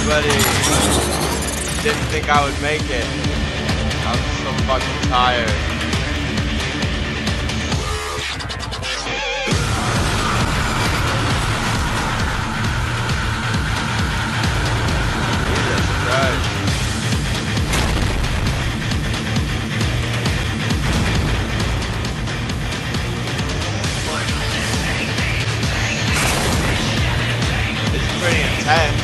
Buddy, didn't think I would make it. I'm so fucking tired. Jesus Christ. It's pretty intense.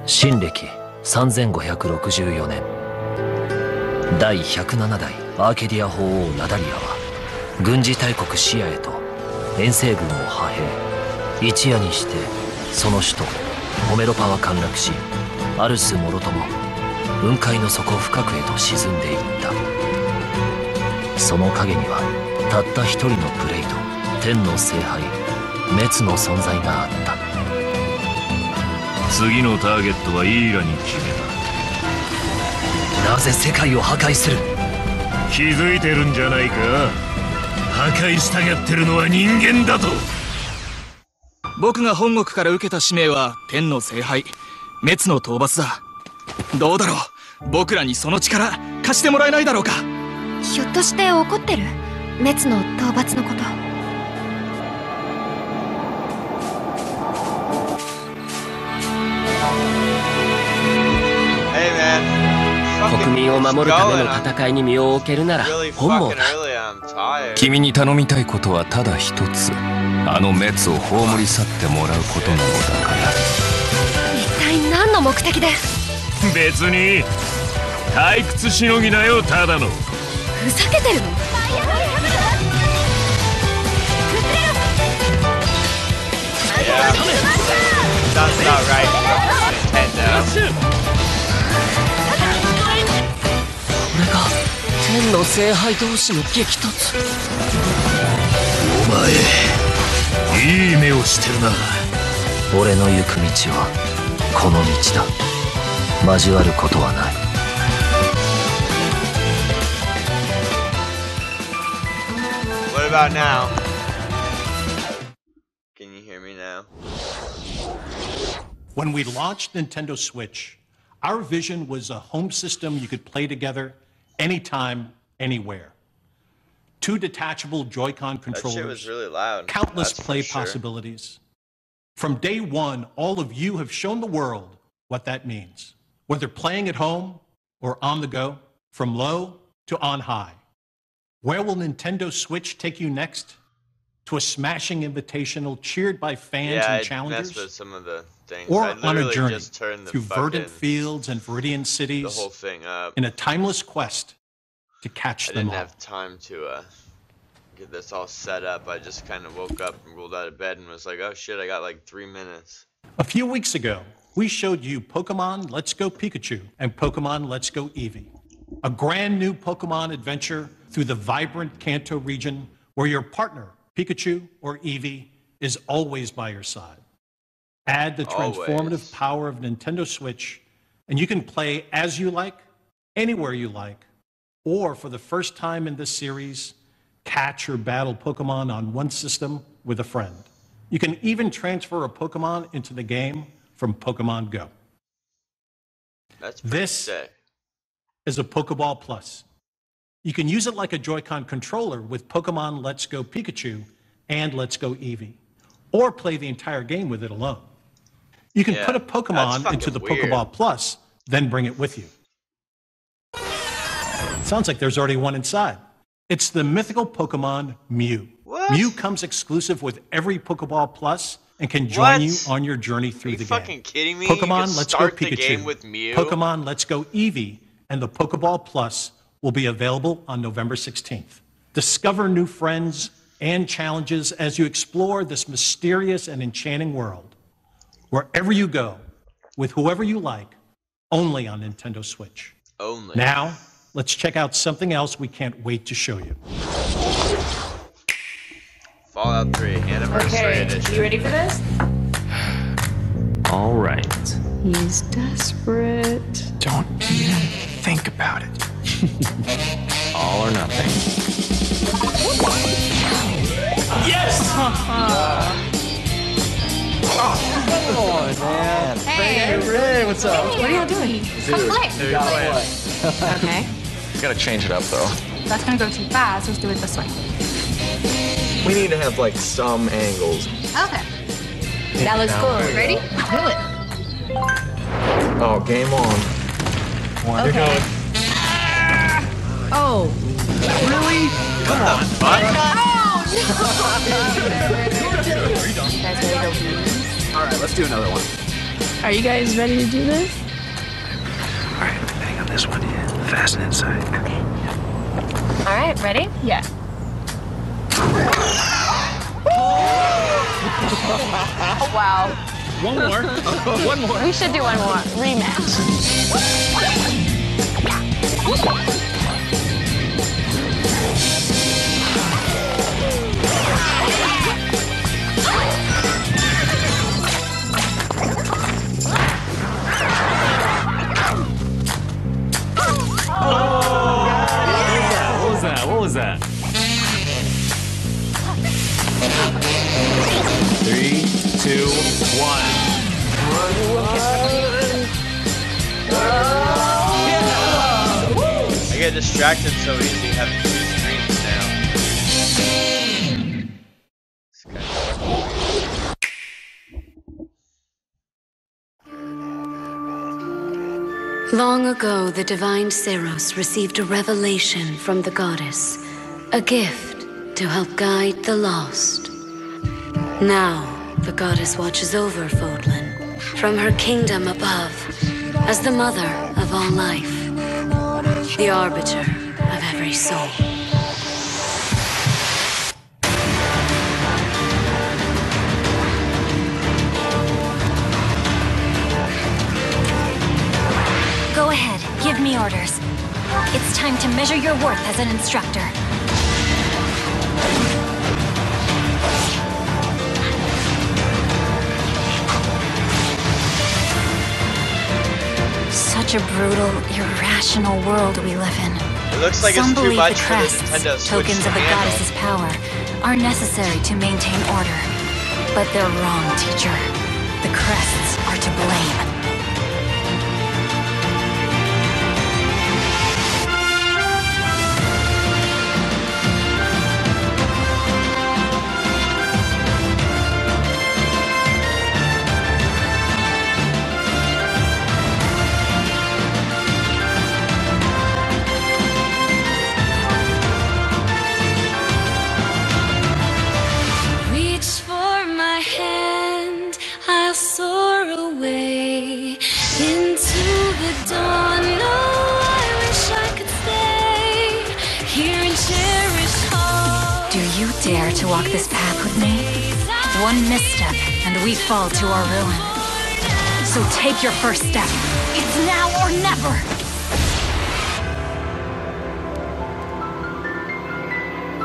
新暦3564年、第107代アーケディア法王ラダリアは軍事大国シアへと遠征軍を派兵。一夜にしてその首都ホメロパは陥落し、アルスもろとも雲海の底深くへと沈んでいった。その陰にはたった一人のプレイと天の聖杯滅の存在があった。次のターゲットはイーラに決めた。なぜ世界を破壊する？気づいてるんじゃないか。破壊したがってるのは人間だと。僕が本国から受けた使命は天の聖杯滅の討伐だ。どうだろう、僕らにその力貸してもらえないだろうか。ひょっとして怒ってる？滅の討伐のこと。国民を守るための戦いに身を置けるなら本望だ。君に頼みたいことはただ一つ。あの滅を葬り去ってもらうことなのだから。一体何の目的で？別に退屈しのぎだよ、ただの。ふざけてるの？これが天の聖杯同士の激突。お前いい目をしてるな。俺の行く道はこの道だ。交わることはない。What about now? Can you hear me now? When we launched Nintendo Switch, our vision was a home system you could play together anytime, anywhere. Two detachable Joy-Con controllers, that shit was really loud. Countless play possibilities. From day one, all of you have shown the world what that means. Whether playing at home or on the go, from low to on high. Where will Nintendo Switch take you next? To a smashing invitational cheered by fans and challengers? With some of the things. Or on a journey through verdant fields and Viridian cities, the whole thing up. In a timeless quest to catch them all. I didn't have time to get this all set up. I just kind of woke up and rolled out of bed and was like, oh shit, I got like 3 minutes. A few weeks ago, we showed you Pokemon Let's Go Pikachu and Pokemon Let's Go Eevee. A brand new Pokemon adventure through the vibrant Kanto region where your partner, Pikachu or Eevee, is always by your side. Add the transformative power of Nintendo Switch, and you can play as you like, anywhere you like, or for the first time in this series, catch or battle Pokemon on one system with a friend. You can even transfer a Pokemon into the game from Pokemon Go. That's this sick. Is a Pokeball Plus. You can use it like a Joy-Con controller with Pokemon Let's Go Pikachu and Let's Go Eevee, or play the entire game with it alone. You can put a Pokemon into the Pokeball Plus, then bring it with you. Sounds like there's already one inside. It's the mythical Pokemon Mew. What? Mew comes exclusive with every Pokeball Plus and can join you on your journey through the game. Are you fucking kidding me? Pokemon Let's Go the Pikachu, game with Mew? Pokemon Let's Go Eevee, and the Pokeball Plus will be available on November 16th. Discover new friends and challenges as you explore this mysterious and enchanting world. Wherever you go, with whoever you like, only on Nintendo Switch. Only. Now, let's check out something else we can't wait to show you. Fallout 3 Anniversary Edition. You ready for this? All right. He's desperate. Don't even think about it. All or nothing. Yes! Oh, man. Hey. Ray, what's up? What are y'all doing? Come play. Okay. Gotta change it up, though. That's gonna go too fast. Let's do it this way. We need to have, like, some angles. Okay. That looks cool. Ready? Do it. Oh, game on. Okay. Oh. Really? Come on. Oh, no! You guys ready to go? All right, let's do another one. Are you guys ready to do this? All right, depending on this one, fasten inside. Okay. All right, ready? Yeah. Oh, wow. One more. One more. We should do one more. Rematch. What was that? 3, 2, 1. I get distracted so easy having two screens now. It's kind of Long ago, the divine Seros received a revelation from the goddess, a gift to help guide the lost. Now, the goddess watches over Fodlan from her kingdom above as the mother of all life, the arbiter of every soul. Go ahead, give me orders. It's time to measure your worth as an instructor. Such a brutal, irrational world we live in. It looks like Some it's too believe much the for the crests, Nintendo Switch tokens to of the handle. goddess's power, are necessary to maintain order. But they're wrong, teacher. The crests are to blame. Reach for my hand, I'll soar away into the dawn. Oh, I wish I could stay here and cherish all. Do you dare to walk this path with me? One misstep, and we fall to our ruin. So take your first step. It's now or never!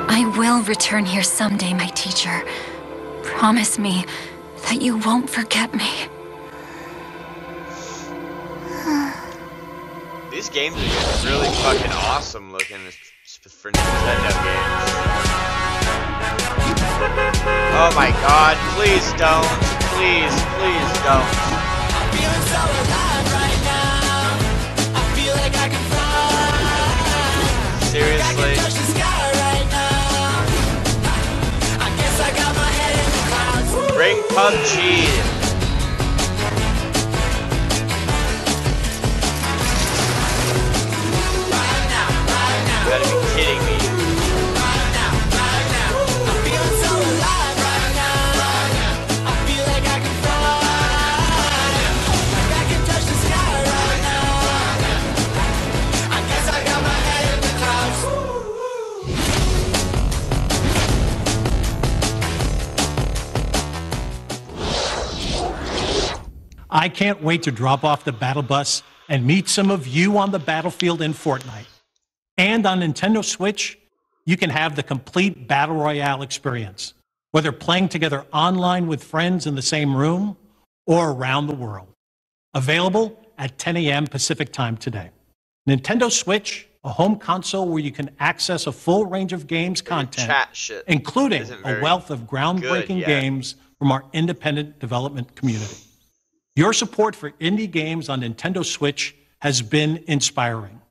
I will return here someday, my teacher. Promise me that you won't forget me. These games are just really fucking awesome looking for Nintendo games. Oh my god, please don't. Please, please don't. I'm feeling so alive right now. I feel like I can fly. Seriously? Bring PUBG. You gotta be kidding me. I can't wait to drop off the battle bus and meet some of you on the battlefield in Fortnite. And on Nintendo Switch, you can have the complete Battle Royale experience, whether playing together online with friends in the same room or around the world. Available at 10 a.m. Pacific time today. Nintendo Switch, a home console where you can access a full range of games content, including a wealth of groundbreaking games from our independent development community. Your support for indie games on Nintendo Switch has been inspiring.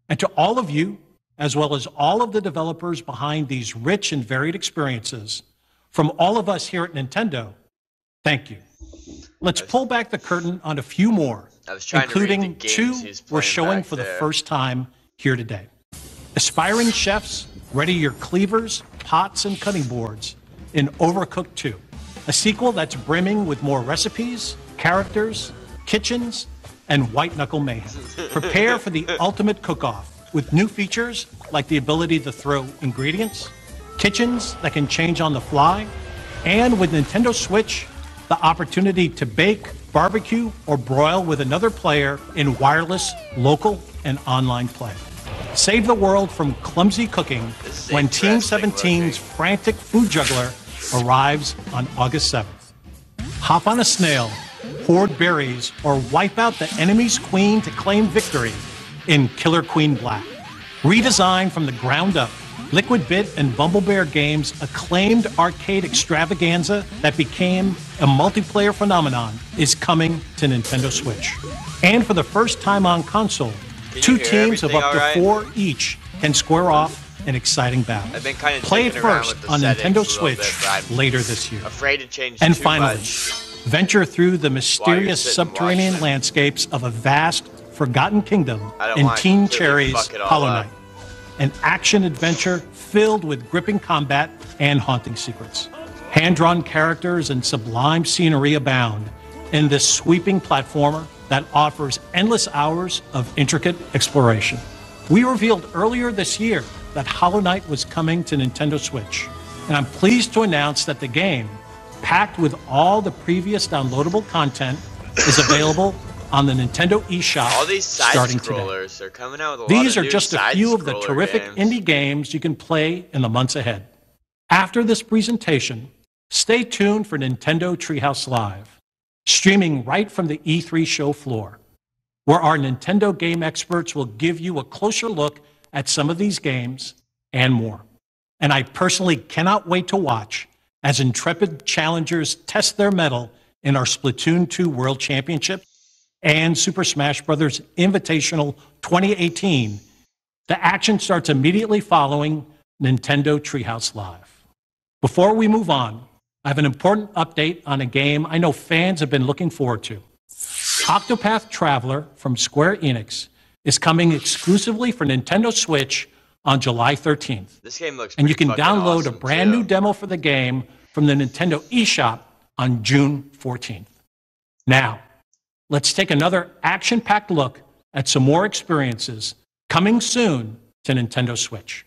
And to all of you, as well as all of the developers behind these rich and varied experiences, from all of us here at Nintendo, thank you. Let's pull back the curtain on a few more, including two we're showing for the first time here today. Aspiring chefs, ready your cleavers, pots, and cutting boards in Overcooked 2, a sequel that's brimming with more recipes, characters, kitchens, and white-knuckle mayhem. Prepare for the ultimate cook-off with new features like the ability to throw ingredients, kitchens that can change on the fly, and with Nintendo Switch, the opportunity to bake, barbecue, or broil with another player in wireless, local, and online play. Save the world from clumsy cooking when Team 17's frantic food juggler arrives on August 7th. Hop on a snail, hoard berries, or wipe out the enemy's queen to claim victory in Killer Queen Black. Redesigned from the ground up, Liquid Bit and Bumble Bear Games' acclaimed arcade extravaganza that became a multiplayer phenomenon is coming to Nintendo Switch. And for the first time on console, two teams of up to 4 each can square off an exciting battle. Play it first on Nintendo Switch later this year. Afraid to change and too finally, much. venture through the mysterious subterranean landscapes of a vast, forgotten kingdom in Teen Cherry's Hollow Knight, an action-adventure filled with gripping combat and haunting secrets. Hand-drawn characters and sublime scenery abound in this sweeping platformer that offers endless hours of intricate exploration. We revealed earlier this year that Hollow Knight was coming to Nintendo Switch, and I'm pleased to announce that the game, packed with all the previous downloadable content, is available on the Nintendo eShop All these side starting scrollers, today. they're coming out with a lot These of are new just a few of the side-scroller terrific games. indie games you can play in the months ahead. After this presentation, stay tuned for Nintendo Treehouse Live, streaming right from the E3 show floor, where our Nintendo game experts will give you a closer look at some of these games and more. And I personally cannot wait to watch as intrepid challengers test their mettle in our Splatoon 2 World Championship and Super Smash Bros. Invitational 2018. The action starts immediately following Nintendo Treehouse Live. Before we move on, I have an important update on a game I know fans have been looking forward to. Octopath Traveler from Square Enix is coming exclusively for Nintendo Switch on July 13th. This game looks and you can pretty download fucking a brand awesome, new demo for the game from the Nintendo eShop on June 14th. Now, let's take another action-packed look at some more experiences coming soon to Nintendo Switch.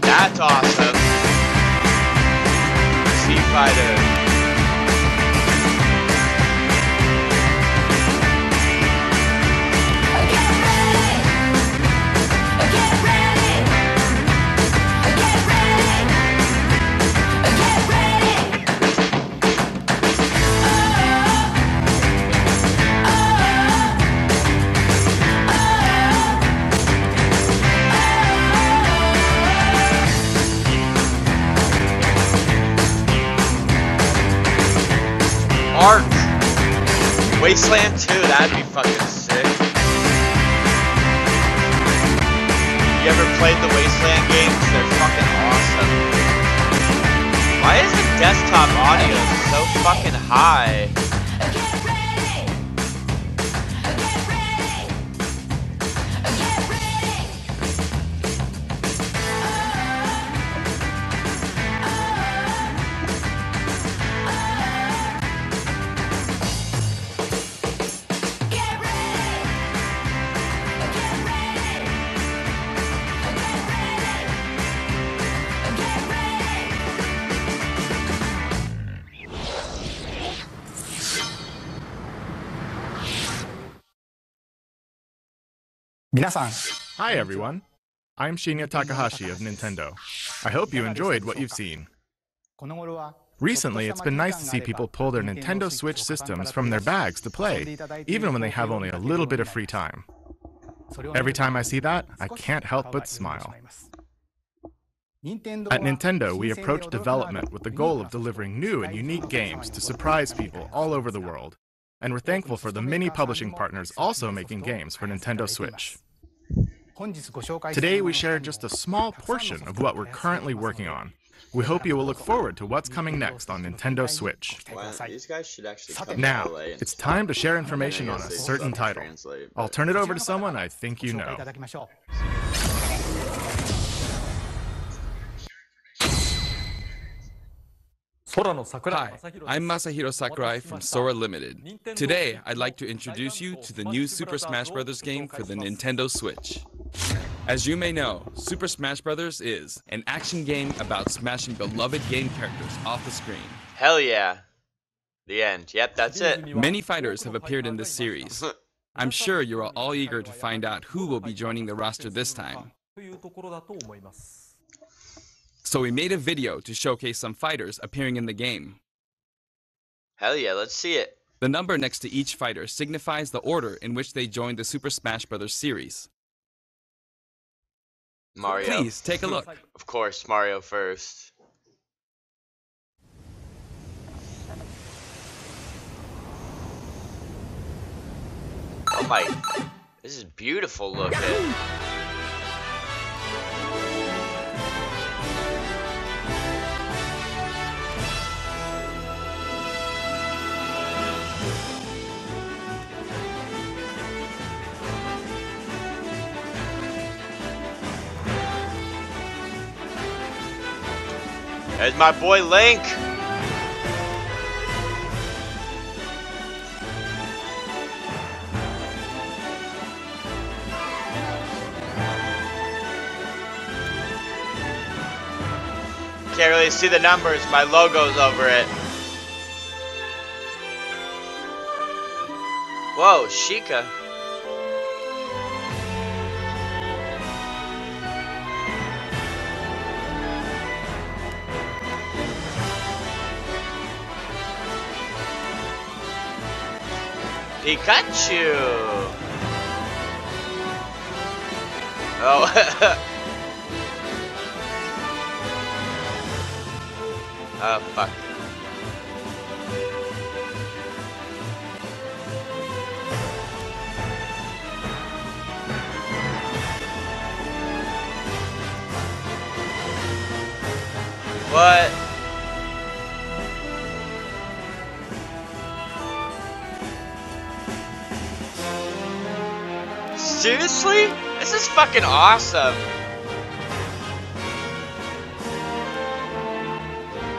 That's awesome. Sea Fighter. Wasteland 2, that'd be fucking sick. You ever played the Wasteland games? They're fucking awesome. Why is the desktop audio so fucking high? Hi everyone, I'm Shinya Takahashi of Nintendo. I hope you enjoyed what you've seen. Recently, it's been nice to see people pull their Nintendo Switch systems from their bags to play, even when they have only a little bit of free time. Every time I see that, I can't help but smile. At Nintendo, we approach development with the goal of delivering new and unique games to surprise people all over the world. And we're thankful for the many publishing partners also making games for Nintendo Switch. Today we share just a small portion of what we're currently working on. We hope you will look forward to what's coming next on Nintendo Switch. Wow, these guys should actually come Now, to LA and it's time to share information on a certain title. I'll turn it over to someone I think you know. Hi, I'm Masahiro Sakurai from Sora Limited. Today, I'd like to introduce you to the new Super Smash Bros. Game for the Nintendo Switch. As you may know, Super Smash Bros. Is an action game about smashing beloved game characters off the screen. Hell yeah. The end. Yep, that's it. Many fighters have appeared in this series. I'm sure you're all eager to find out who will be joining the roster this time. So we made a video to showcase some fighters appearing in the game. Hell yeah, let's see it. The number next to each fighter signifies the order in which they joined the Super Smash Bros. Series. Mario. Please, take a look. Of course, Mario first. Oh my, this is beautiful looking. There's my boy Link. Can't really see the numbers, my logo's over it. Whoa, Sheikah. Pikachu! Oh. Oh, fuck. What? Seriously? This is fucking awesome.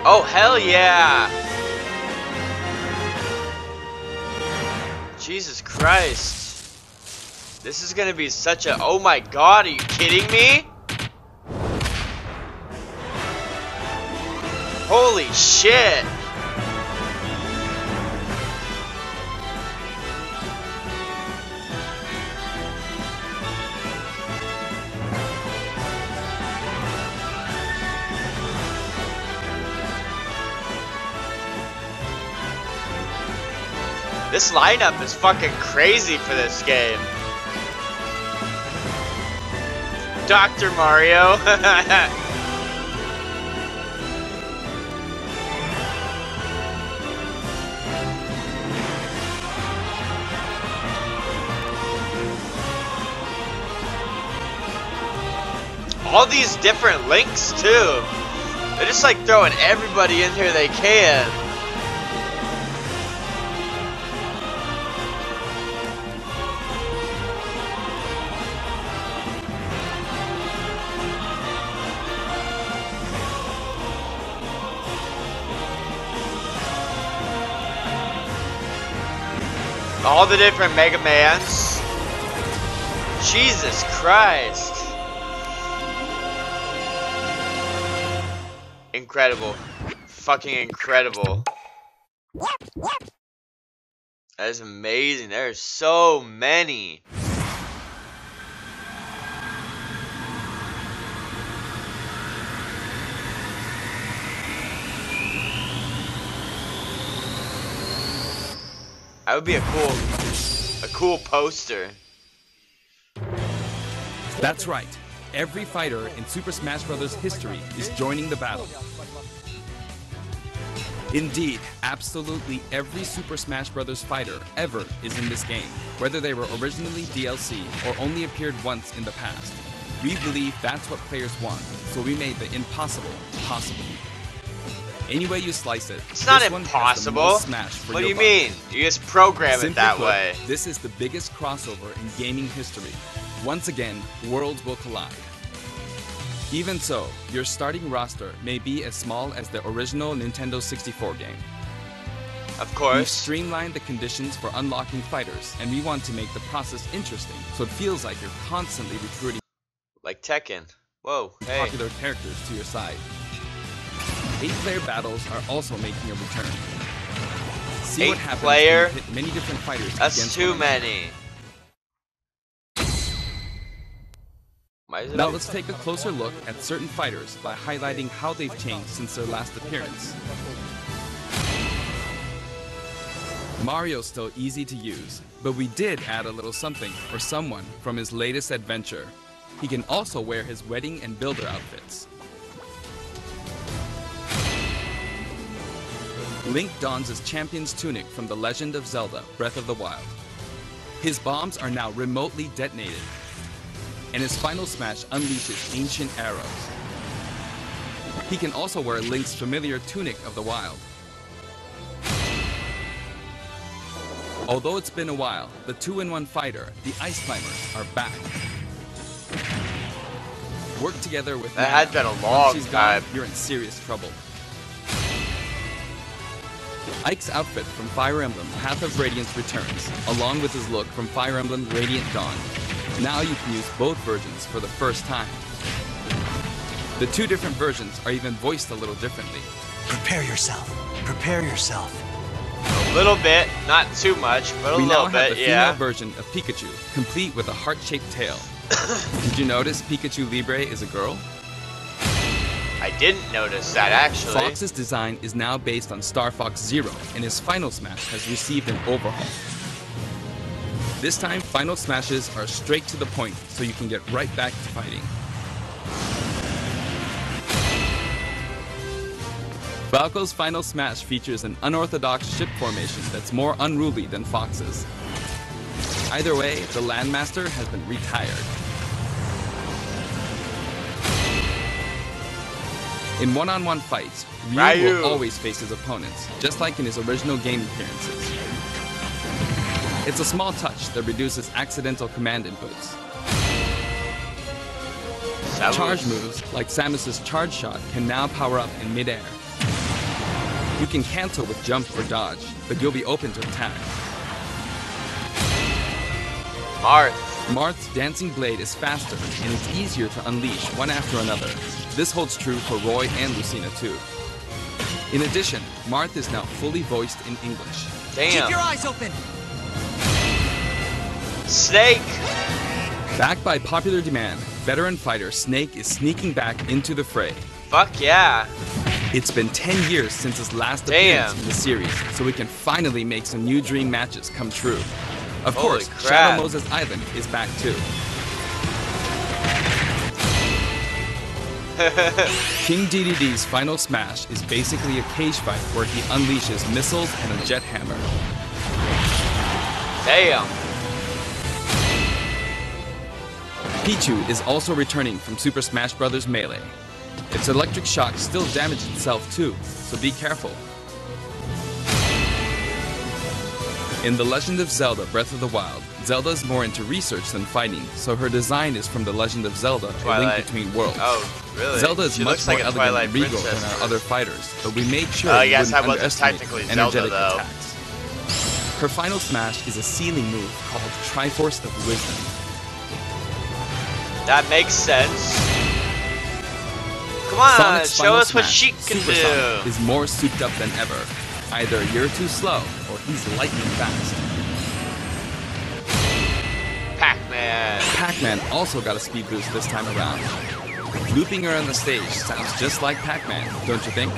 Oh, hell yeah. Jesus Christ. This is gonna be such a... Oh my god, are you kidding me? Holy shit. This lineup is fucking crazy for this game. Dr. Mario. All these different links too. They're just like throwing everybody in here they can. All the different Mega Mans. Jesus Christ. Incredible. Fucking incredible. That is amazing. There are so many. That would be a cool poster. That's right. Every fighter in Super Smash Bros. History is joining the battle. Indeed, absolutely every Super Smash Bros. Fighter ever is in this game, whether they were originally DLC or only appeared once in the past. We believe that's what players want, so we made the impossible possible. Any way you slice it, it's not this one impossible. Has the most smash for what do you buck. mean? You just program Simply it that put, way. This is the biggest crossover in gaming history. Once again, worlds will collide. Even so, your starting roster may be as small as the original Nintendo 64 game. Of course. We've streamlined the conditions for unlocking fighters, and we want to make the process interesting, so it feels like you're constantly recruiting like Tekken. Whoa, hey. Popular characters to your side. 8-player battles are also making a return. See what happens when you hit many different fighters. That's too many. Now let's take a closer look at certain fighters by highlighting how they've changed since their last appearance. Mario's still easy to use, but we did add a little something for someone from his latest adventure. He can also wear his wedding and builder outfits. Link dons his champion's tunic from The Legend of Zelda: Breath of the Wild. His bombs are now remotely detonated, and his final smash unleashes ancient arrows. He can also wear Link's familiar Tunic of the Wild. Although it's been a while, the 2-in-1 fighter, the Ice Climbers, are back. Work together with that had been a long time. You're in serious trouble. Ike's outfit from Fire Emblem Path of Radiance returns, along with his look from Fire Emblem Radiant Dawn. Now you can use both versions for the first time. The two different versions are even voiced a little differently. Prepare yourself. Prepare yourself. A little bit, not too much, but a we little now have bit, the female version of Pikachu, complete with a heart-shaped tail. Did you notice Pikachu Libre is a girl? I didn't notice that, actually. Fox's design is now based on Star Fox Zero, and his final smash has received an overhaul. This time, final smashes are straight to the point, so you can get right back to fighting. Falco's final smash features an unorthodox ship formation that's more unruly than Fox's. Either way, the Landmaster has been retired. In one-on-one fights, Ryu will always face his opponents, just like in his original game appearances. It's a small touch that reduces accidental command inputs. Charge moves, like Samus's Charge Shot, can now power up in mid-air. You can cancel with jump or dodge, but you'll be open to attack. Marth's Dancing Blade is faster, and it's easier to unleash one after another. This holds true for Roy and Lucina too. In addition, Marth is now fully voiced in English. Damn. Keep your eyes open! Snake! Backed by popular demand, veteran fighter Snake is sneaking back into the fray. Fuck yeah! It's been 10 years since his last appearance in the series, so we can finally make some new dream matches come true. Of course, Shadow Moses Island is back too. King DDD's final smash is basically a cage fight where he unleashes missiles and a jet hammer. Damn! Pichu is also returning from Super Smash Bros. Melee. Its electric shock still damaged itself too, so be careful. In The Legend of Zelda Breath of the Wild, Zelda is more into research than fighting, so her design is from The Legend of Zelda, A Link Between Worlds. Oh, really? Zelda is She much looks more like a elegant Twilight and regal princess than our or- other fighters, but we made sure Oh, we yes, wouldn't I wasn't underestimate technically her Zelda, energetic though. attacks. Her final smash is a ceiling move called Triforce of Wisdom. That makes sense. Come on, Sonic's show final us what smash, she can Super do. Sonic, is more souped up than ever. Either you're too slow, or he's lightning fast. Pac-Man. Pac-Man also got a speed boost this time around. Looping around the stage sounds just like Pac-Man, don't you think?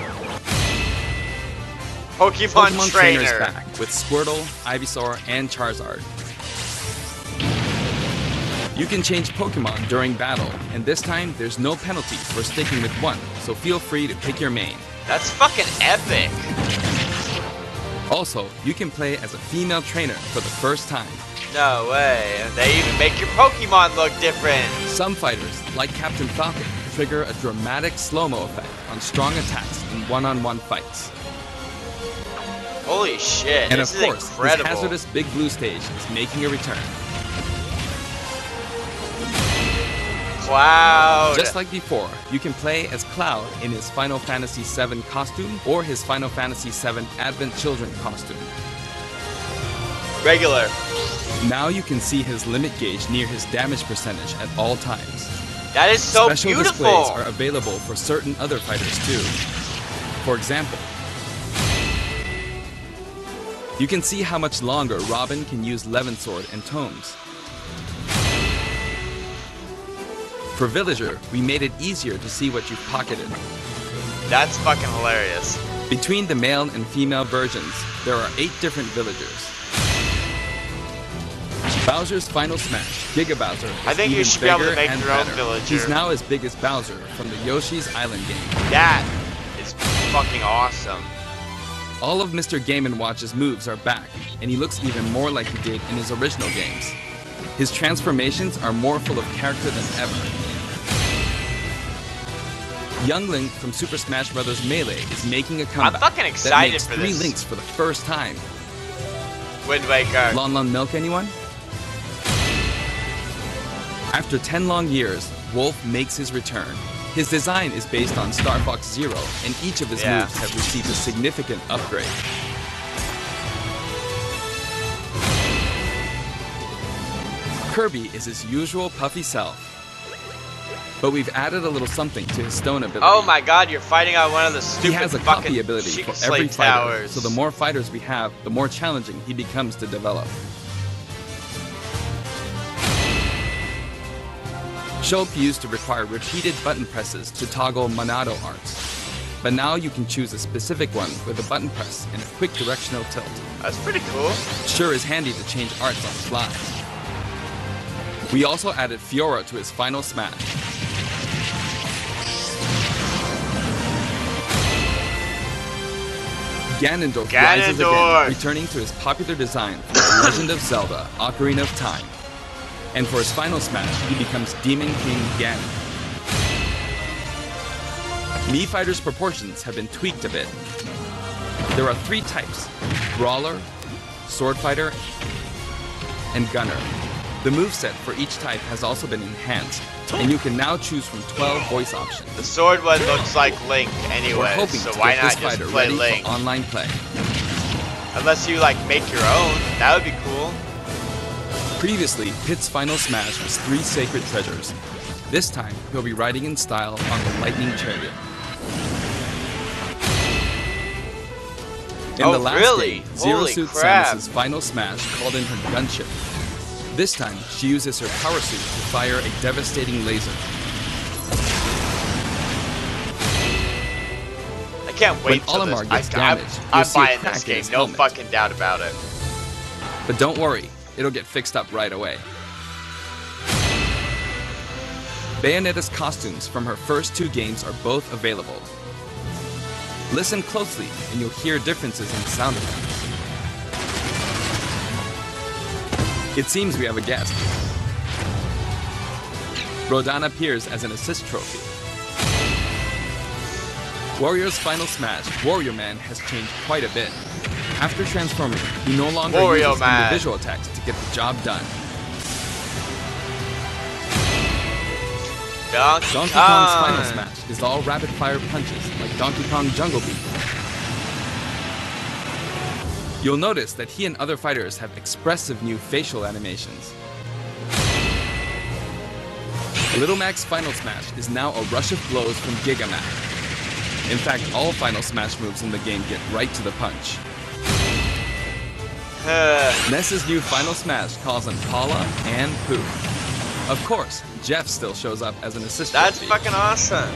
Pokemon Trainer's Trainer. back with Squirtle, Ivysaur, and Charizard. You can change Pokemon during battle, and this time there's no penalty for sticking with one, so feel free to pick your main. That's fucking epic. Also, you can play as a female trainer for the first time. No way. And they even make your Pokemon look different. Some fighters, like Captain Falcon, trigger a dramatic slow-mo effect on strong attacks in one-on-one fights. Holy shit, And this of is course, incredible. this hazardous Big Blue stage is making a return. Cloud. Just like before, you can play as Cloud in his Final Fantasy VII costume or his Final Fantasy VII Advent Children costume. Regular. Now you can see his limit gauge near his damage percentage at all times. That is so Special beautiful. displays are available for certain other fighters too. For example, you can see how much longer Robin can use Levin Sword and Tomes. For Villager, we made it easier to see what you've pocketed. That's fucking hilarious. Between the male and female versions, there are 8 different villagers. Bowser's final smash, Giga Bowser, is I think you even should be able to bigger make and your own better. villager. He's now as big as Bowser from the Yoshi's Island game. That is fucking awesome. All of Mr. Game & Watch's moves are back, and he looks even more like he did in his original games. His transformations are more full of character than ever. Young Link from Super Smash Bros. Melee is making a comeback. fucking that excited makes for 3 this. Links for the first time. Wind Waker. Lon Milk, anyone? After 10 long years, Wolf makes his return. His design is based on Star Fox Zero, and each of his moves have received a significant upgrade. Kirby is his usual puffy self, but we've added a little something to his stone ability. Oh my god, you're fighting on one of the stupid He has a fucking copy ability Sheik for Slate every fighter, towers. so the more fighters we have, the more challenging he becomes to develop. Shulk used to require repeated button presses to toggle Monado arts, but now you can choose a specific one with a button press and a quick directional tilt. That's pretty cool. Sure is handy to change arts on the fly. We also added Fiora to his final smash. Ganondorf rises again, returning to his popular design from The Legend of Zelda: Ocarina of Time. And for his final smash, he becomes Demon King Ganon. Mii Fighter's proportions have been tweaked a bit. There are 3 types: Brawler, Sword Fighter, and Gunner. The moveset for each type has also been enhanced, and you can now choose from 12 voice options. The sword one looks like Link We're anyway, hoping so to why get not this just fighter play ready Link? for online play. Unless you like make your own, that would be cool. Previously, Pit's final smash was 3 sacred treasures. This time, he'll be riding in style on the Lightning Chariot. In the last game, Zero Holy Suit crap. Samus's final smash called in her gunship. This time, she uses her power suit to fire a devastating laser. I can't wait When till Olimar this. gets damaged, I'm you'll see a buying crack this in game, his no helmet. fucking doubt about it. But don't worry, it'll get fixed up right away. Bayonetta's costumes from her first 2 games are both available. Listen closely and you'll hear differences in sound effects. It seems we have a guest. Rodan appears as an assist trophy. Warrior's final smash, Warrior Man, has changed quite a bit. After transforming, he no longer uses individual attacks to get the job done. Donkey Kong's final smash is all rapid-fire punches, like Donkey Kong Jungle Beat. You'll notice that he and other fighters have expressive new facial animations. Little Mac's final smash is now a rush of blows from Giga Mac. In fact, all final smash moves in the game get right to the punch. Ness's new final smash calls on Paula and Pooh. Of course, Jeff still shows up as an assist. That's fucking awesome.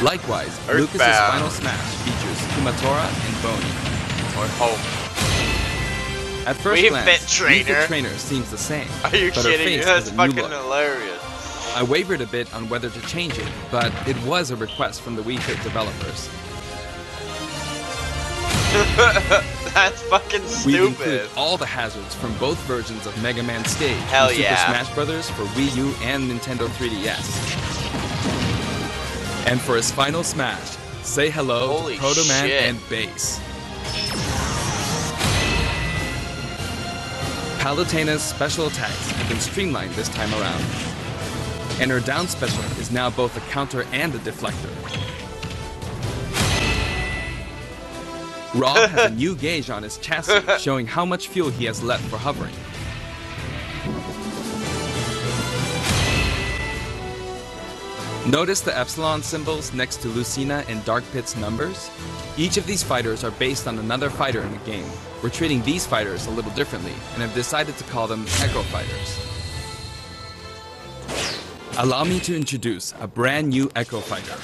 Likewise, Lucas's final smash features Kumatora and Boney. Or Hope. At first glance, Wii Fit Trainer seems the same. Are you but kidding? Her face That's has a fucking new look. hilarious. I wavered a bit on whether to change it, but it was a request from the Wii Fit developers. That's fucking stupid. We've included all the hazards from both versions of Mega Man Stage Hell in Super yeah. Smash Bros. For Wii U and Nintendo 3DS. And for his final smash, say hello to Proto Man and Bass. Palutena's special attacks have been streamlined this time around. And her down special is now both a counter and a deflector. Rob has a new gauge on his chassis, showing how much fuel he has left for hovering. Notice the epsilon symbols next to Lucina and Dark Pit's numbers? Each of these fighters are based on another fighter in the game. We're treating these fighters a little differently, and have decided to call them Echo Fighters. Allow me to introduce a brand new Echo Fighter.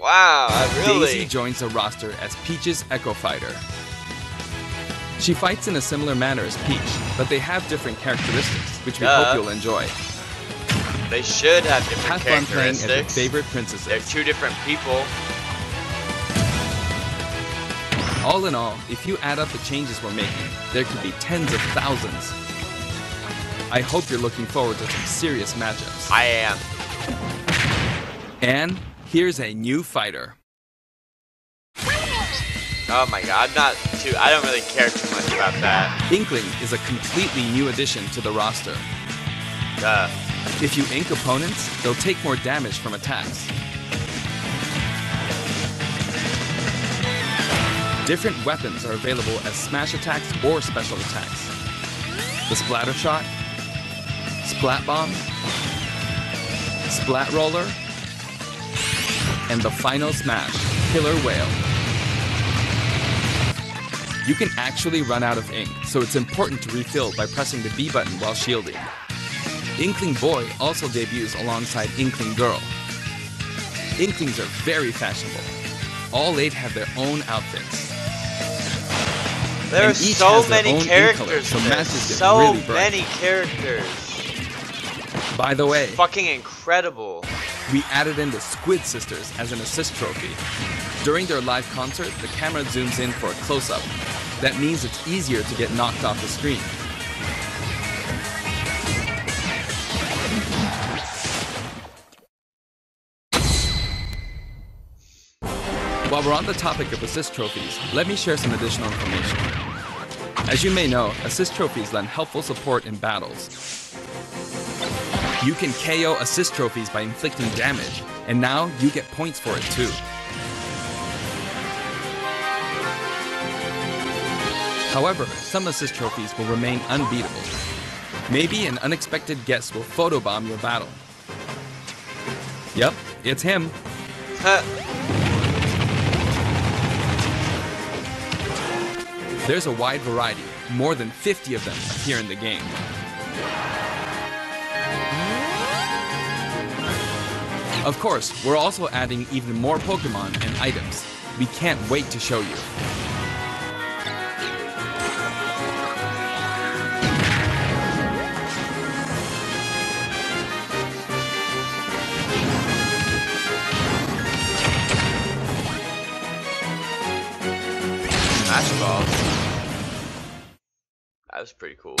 Wow, really? Daisy joins the roster as Peach's Echo Fighter. She fights in a similar manner as Peach, but they have different characteristics, which we hope you'll enjoy. They should have different Have fun playing as your characteristics. favorite princesses. They're two different people. All in all, if you add up the changes we're making, there could be tens of thousands. I hope you're looking forward to some serious matchups. I am. And here's a new fighter. Oh my god, I don't really care too much about that. Inkling is a completely new addition to the roster. If you ink opponents, they'll take more damage from attacks. Different weapons are available as smash attacks or special attacks. The Splatter Shot, Splat Bomb, Splat Roller, and the final smash, Killer Whale. You can actually run out of ink, so it's important to refill by pressing the B button while shielding. Inkling Boy also debuts alongside Inkling Girl. Inklings are very fashionable. All 8 have their own outfits. There are And each so has their many own ink color, characters. so in this. matches get So really bright. many characters. By the way, Fucking incredible. we added in the Squid Sisters as an assist trophy. During their live concert, the camera zooms in for a close-up. That means it's easier to get knocked off the screen. While we're on the topic of assist trophies, let me share some additional information. As you may know, assist trophies lend helpful support in battles. You can KO assist trophies by inflicting damage, and now you get points for it too. However, some assist trophies will remain unbeatable. Maybe an unexpected guest will photobomb your battle. Yep, it's him. There's a wide variety. More than 50 of them appear in the game. Of course, we're also adding even more Pokemon and items. We can't wait to show you. That was pretty cool.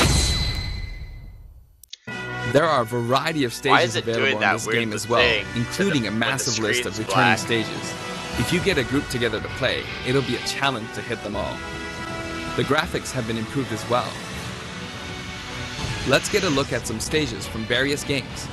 There are a variety of stages available in this game as well, including a massive list of returning stages. If you get a group together to play, it'll be a challenge to hit them all. The graphics have been improved as well. Let's get a look at some stages from various games.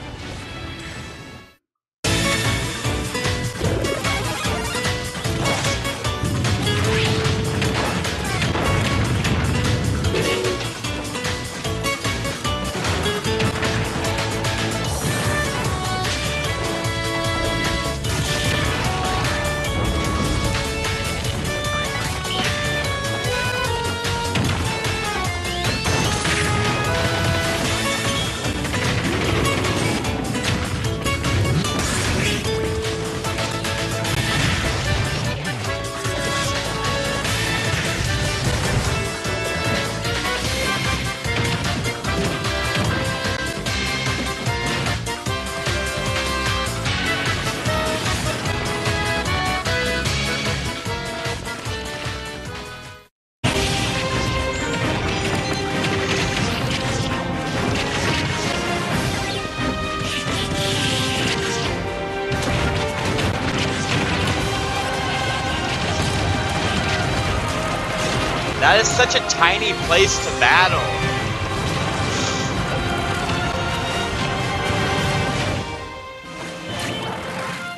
That is such a tiny place to battle.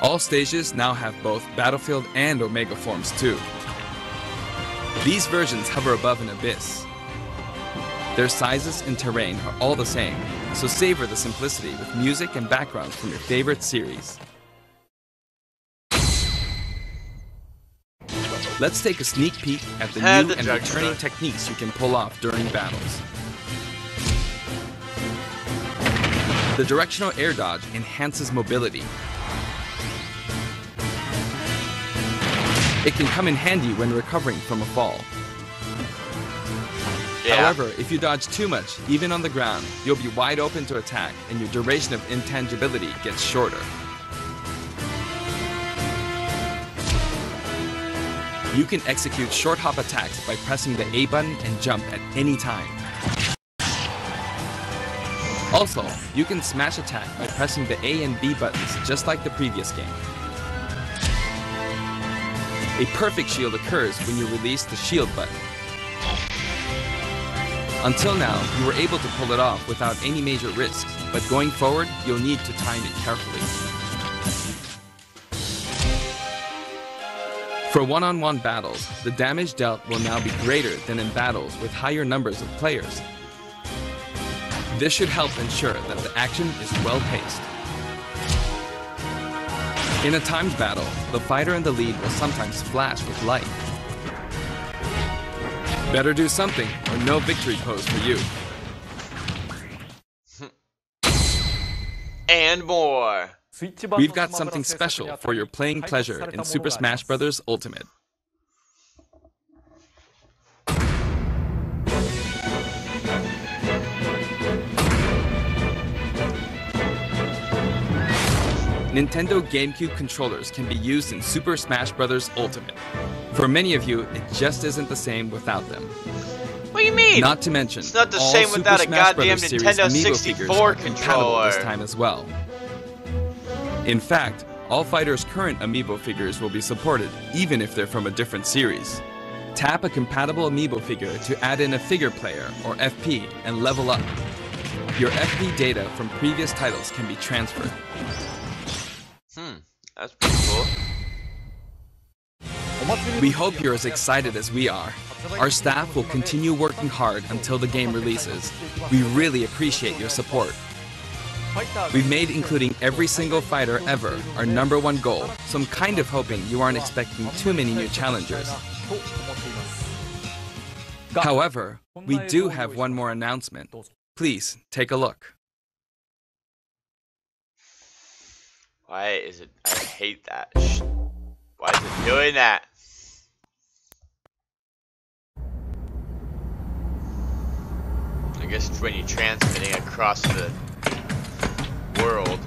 All stages now have both Battlefield and Omega forms too. These versions hover above an abyss. Their sizes and terrain are all the same, so savor the simplicity with music and backgrounds from your favorite series. Let's take a sneak peek at the new and returning techniques you can pull off during battles. The directional air dodge enhances mobility. It can come in handy when recovering from a fall. Yeah. However, if you dodge too much, even on the ground, you'll be wide open to attack and your duration of intangibility gets shorter. You can execute short hop attacks by pressing the A button and jump at any time. Also, you can smash attack by pressing the A and B buttons just like the previous game. A perfect shield occurs when you release the shield button. Until now, you were able to pull it off without any major risks, but going forward, you'll need to time it carefully. For one-on-one battles, the damage dealt will now be greater than in battles with higher numbers of players. This should help ensure that the action is well-paced. In a timed battle, the fighter in the lead will sometimes flash with light. Better do something, or no victory pose for you. And more. We've got something special for your playing pleasure in Super Smash Bros. Ultimate. Nintendo GameCube controllers can be used in Super Smash Bros. Ultimate. For many of you, it just isn't the same without them. What do you mean? Not to mention, it's not the same without a goddamn Nintendo 64 controller this time as well. In fact, all fighters' current amiibo figures will be supported, even if they're from a different series. Tap a compatible amiibo figure to add in a figure player, or FP, and level up. Your FP data from previous titles can be transferred. That's pretty cool. We hope you're as excited as we are. Our staff will continue working hard until the game releases. We really appreciate your support. We've made including every single fighter ever our #1 goal, so I'm kind of hoping you aren't expecting too many new challengers. However, we do have one more announcement. Please take a look. Why is it? I hate that. Why is it doing that? I guess it's when you're transmitting across the world.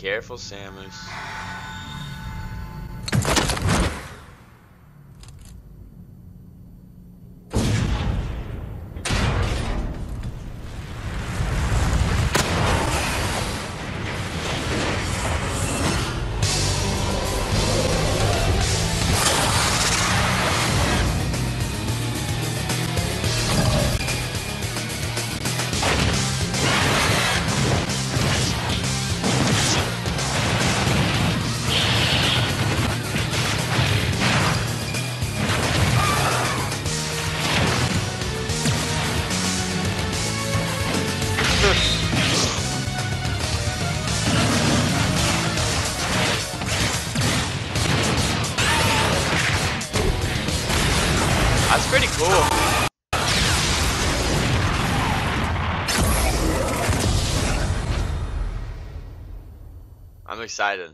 Careful, Samus. That's pretty cool. I'm excited.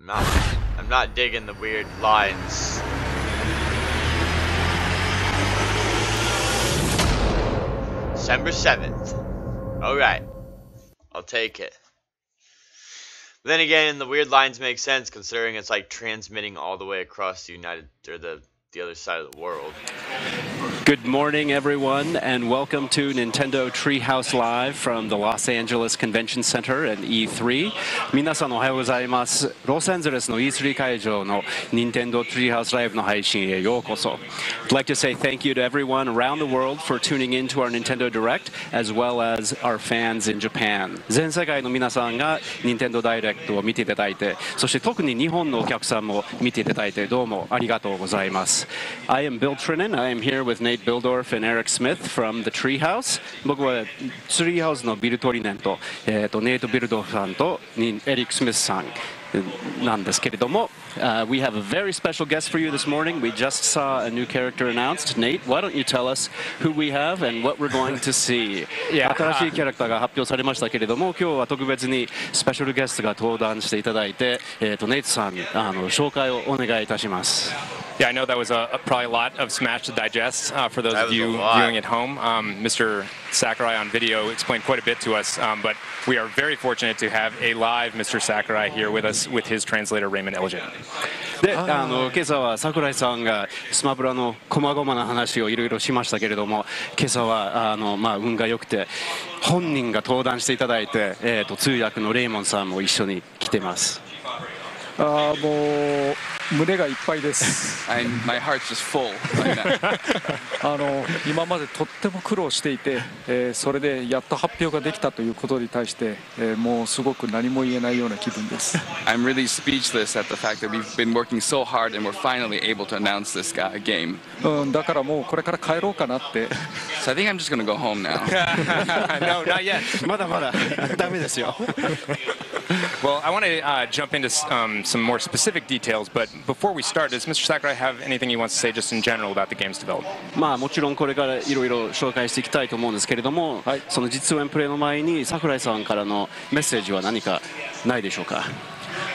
I'm not digging the weird lines. December 7th. Alright. I'll take it. But then again, the weird lines make sense considering it's like transmitting all the way across the the other side of the world. Good morning, everyone, and welcome to Nintendo Treehouse Live from the Los Angeles Convention Center at E3. 皆さんおはようございます。ロサンゼルスの E3 会場の Nintendo Treehouse Live の配信へようこそ。I'd like to say thank you to everyone around the world for tuning in to our Nintendo Direct, as well as our fans in Japan. 全世界の皆さんが Nintendo Direct を見ていただいて、そして特に日本のお客さんも見ていただいてどうもありがとうございます。I am Bill Trinan. I am here with Nate Bildorf and Eric Smith from the Treehouse. 僕は Treehouse のビルトリネンと、ネイト・ビルドルフさんとエリック・スミスさんなんですけれども、we have a very special guest for you this morning. We just saw a new character announced. Nate, why don't you tell us who we have and what we're going to see? 新しいキャラクターが発表されましたけれども、今日は特別にスペシャルゲストが登壇していただいて、ネイトさん紹介をお願いいたします。Yeah, I know that was probably a lot of Smash to digest for those of you viewing at home. Mr. Sakurai on video explained quite a bit to us, but we are very fortunate to have a live Mr. Sakurai here with us with his translator Raymond Elgin. で、今朝は桜井さんがスマブラの細々な話をいろいろしましたけれども、今朝は運が良くて本人が登壇していただいて、通訳のレイモンさんも一緒に来てます。もう胸がいっぱいです。My heart's just full. 今までとっても苦労していて、それでやっと発表ができたということに対して、もうすごく何も言えないような気分です。I'm really speechless at the fact that we've been working so hard and we're finally able to announce this game. だからもうこれから帰ろうかなって。So I think I'm just gonna go home now. No, not yet. まだまだダメですよ。Well, I want to jump into some more specific details, but before we start, does Mr. Sakurai have anything he wants to say just in general about the game's development? もちろんこれからいろいろ紹介していきたいと思うんですけれども、その実演プレイの前に桜井さんからのメッセージは何かないでしょうか。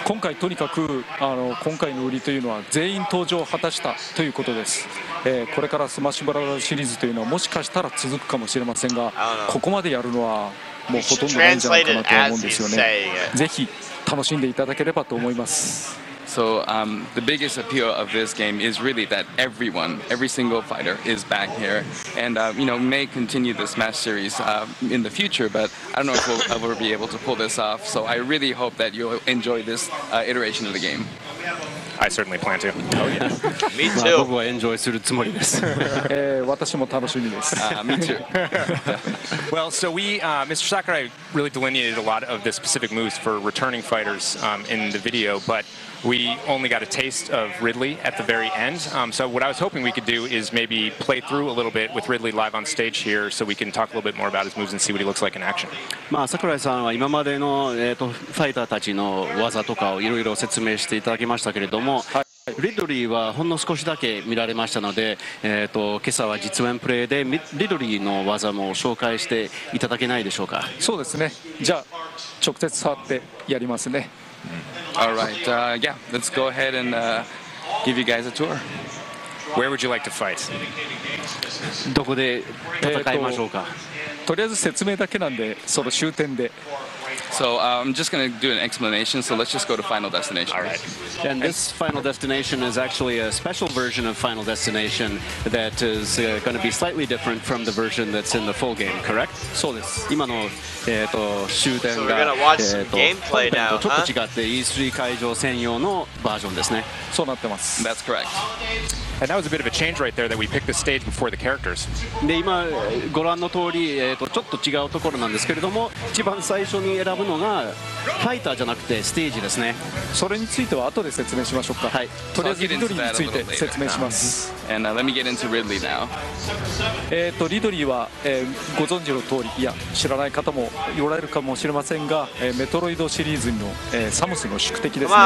今回とにかく今回の売りというのは全員登場を果たしたということです。これからスマッシュブラザーズシリーズというのはもしかしたら続くかもしれませんが、ここまでやるのはもうほとんどないんじゃないかなと思うんですよね。ぜひ楽しんでいただければと思います。So the biggest appeal of this game is really that every single fighter is back here, and may continue the Smash series in the future. But I don't know if we'll ever be able to pull this off. So I really hope that you'll enjoy this iteration of the game. I certainly plan to. Oh yeah. Me too. 僕はエンジョイするつもりです。私も楽しみです。Me too. Well, so Mr. Sakurai really delineated a lot of the specific moves for returning fighters in the video, but we only got a taste of Ridley at the very end. So what I was hoping we could do is maybe play through a little bit with Ridley live on stage here, so we can talk a little bit more about his moves and see what he looks like in action. 桜井さんは今までのファイターたちの技とかをいろいろ説明していただきましたけれども。リドリーはほんの少しだけ見られましたので、今朝は実演プレイでリドリーの技も紹介していただけないでしょうか。そうですね。じゃあ直接触ってやりますね。All right, yeah, let's go ahead and give you guys a tour. Where would you like to fight? どこで戦いましょうか。とりあえず説明だけなんで、その終点で。So I'm just going to do an explanation, so let's just go to Final Destination. All right. And this Final Destination is actually a special version of Final Destination that is going to be slightly different from the version that's in the full game, correct? そうです。今の終点 So we're が gonna watch some gameplay 本編 now, とちょっと違って E3 会場専用のバージョンですね。そうなってます。That's correct. And that was a bit of a change right there that we picked the stage before the characters. で今ご覧の通り、ちょっと違うところなんですけれども、一番最初に選ぶのがファイターじゃなくてステージですね。それについては後で説明しましょうか。はい。とりあえずリドリーについて説明します。And let me get into Ridley now. リドリーは、ご存知の通り、いや知らない方もおられるかもしれませんが、メトロイドシリーズの、サムスの宿敵ですね。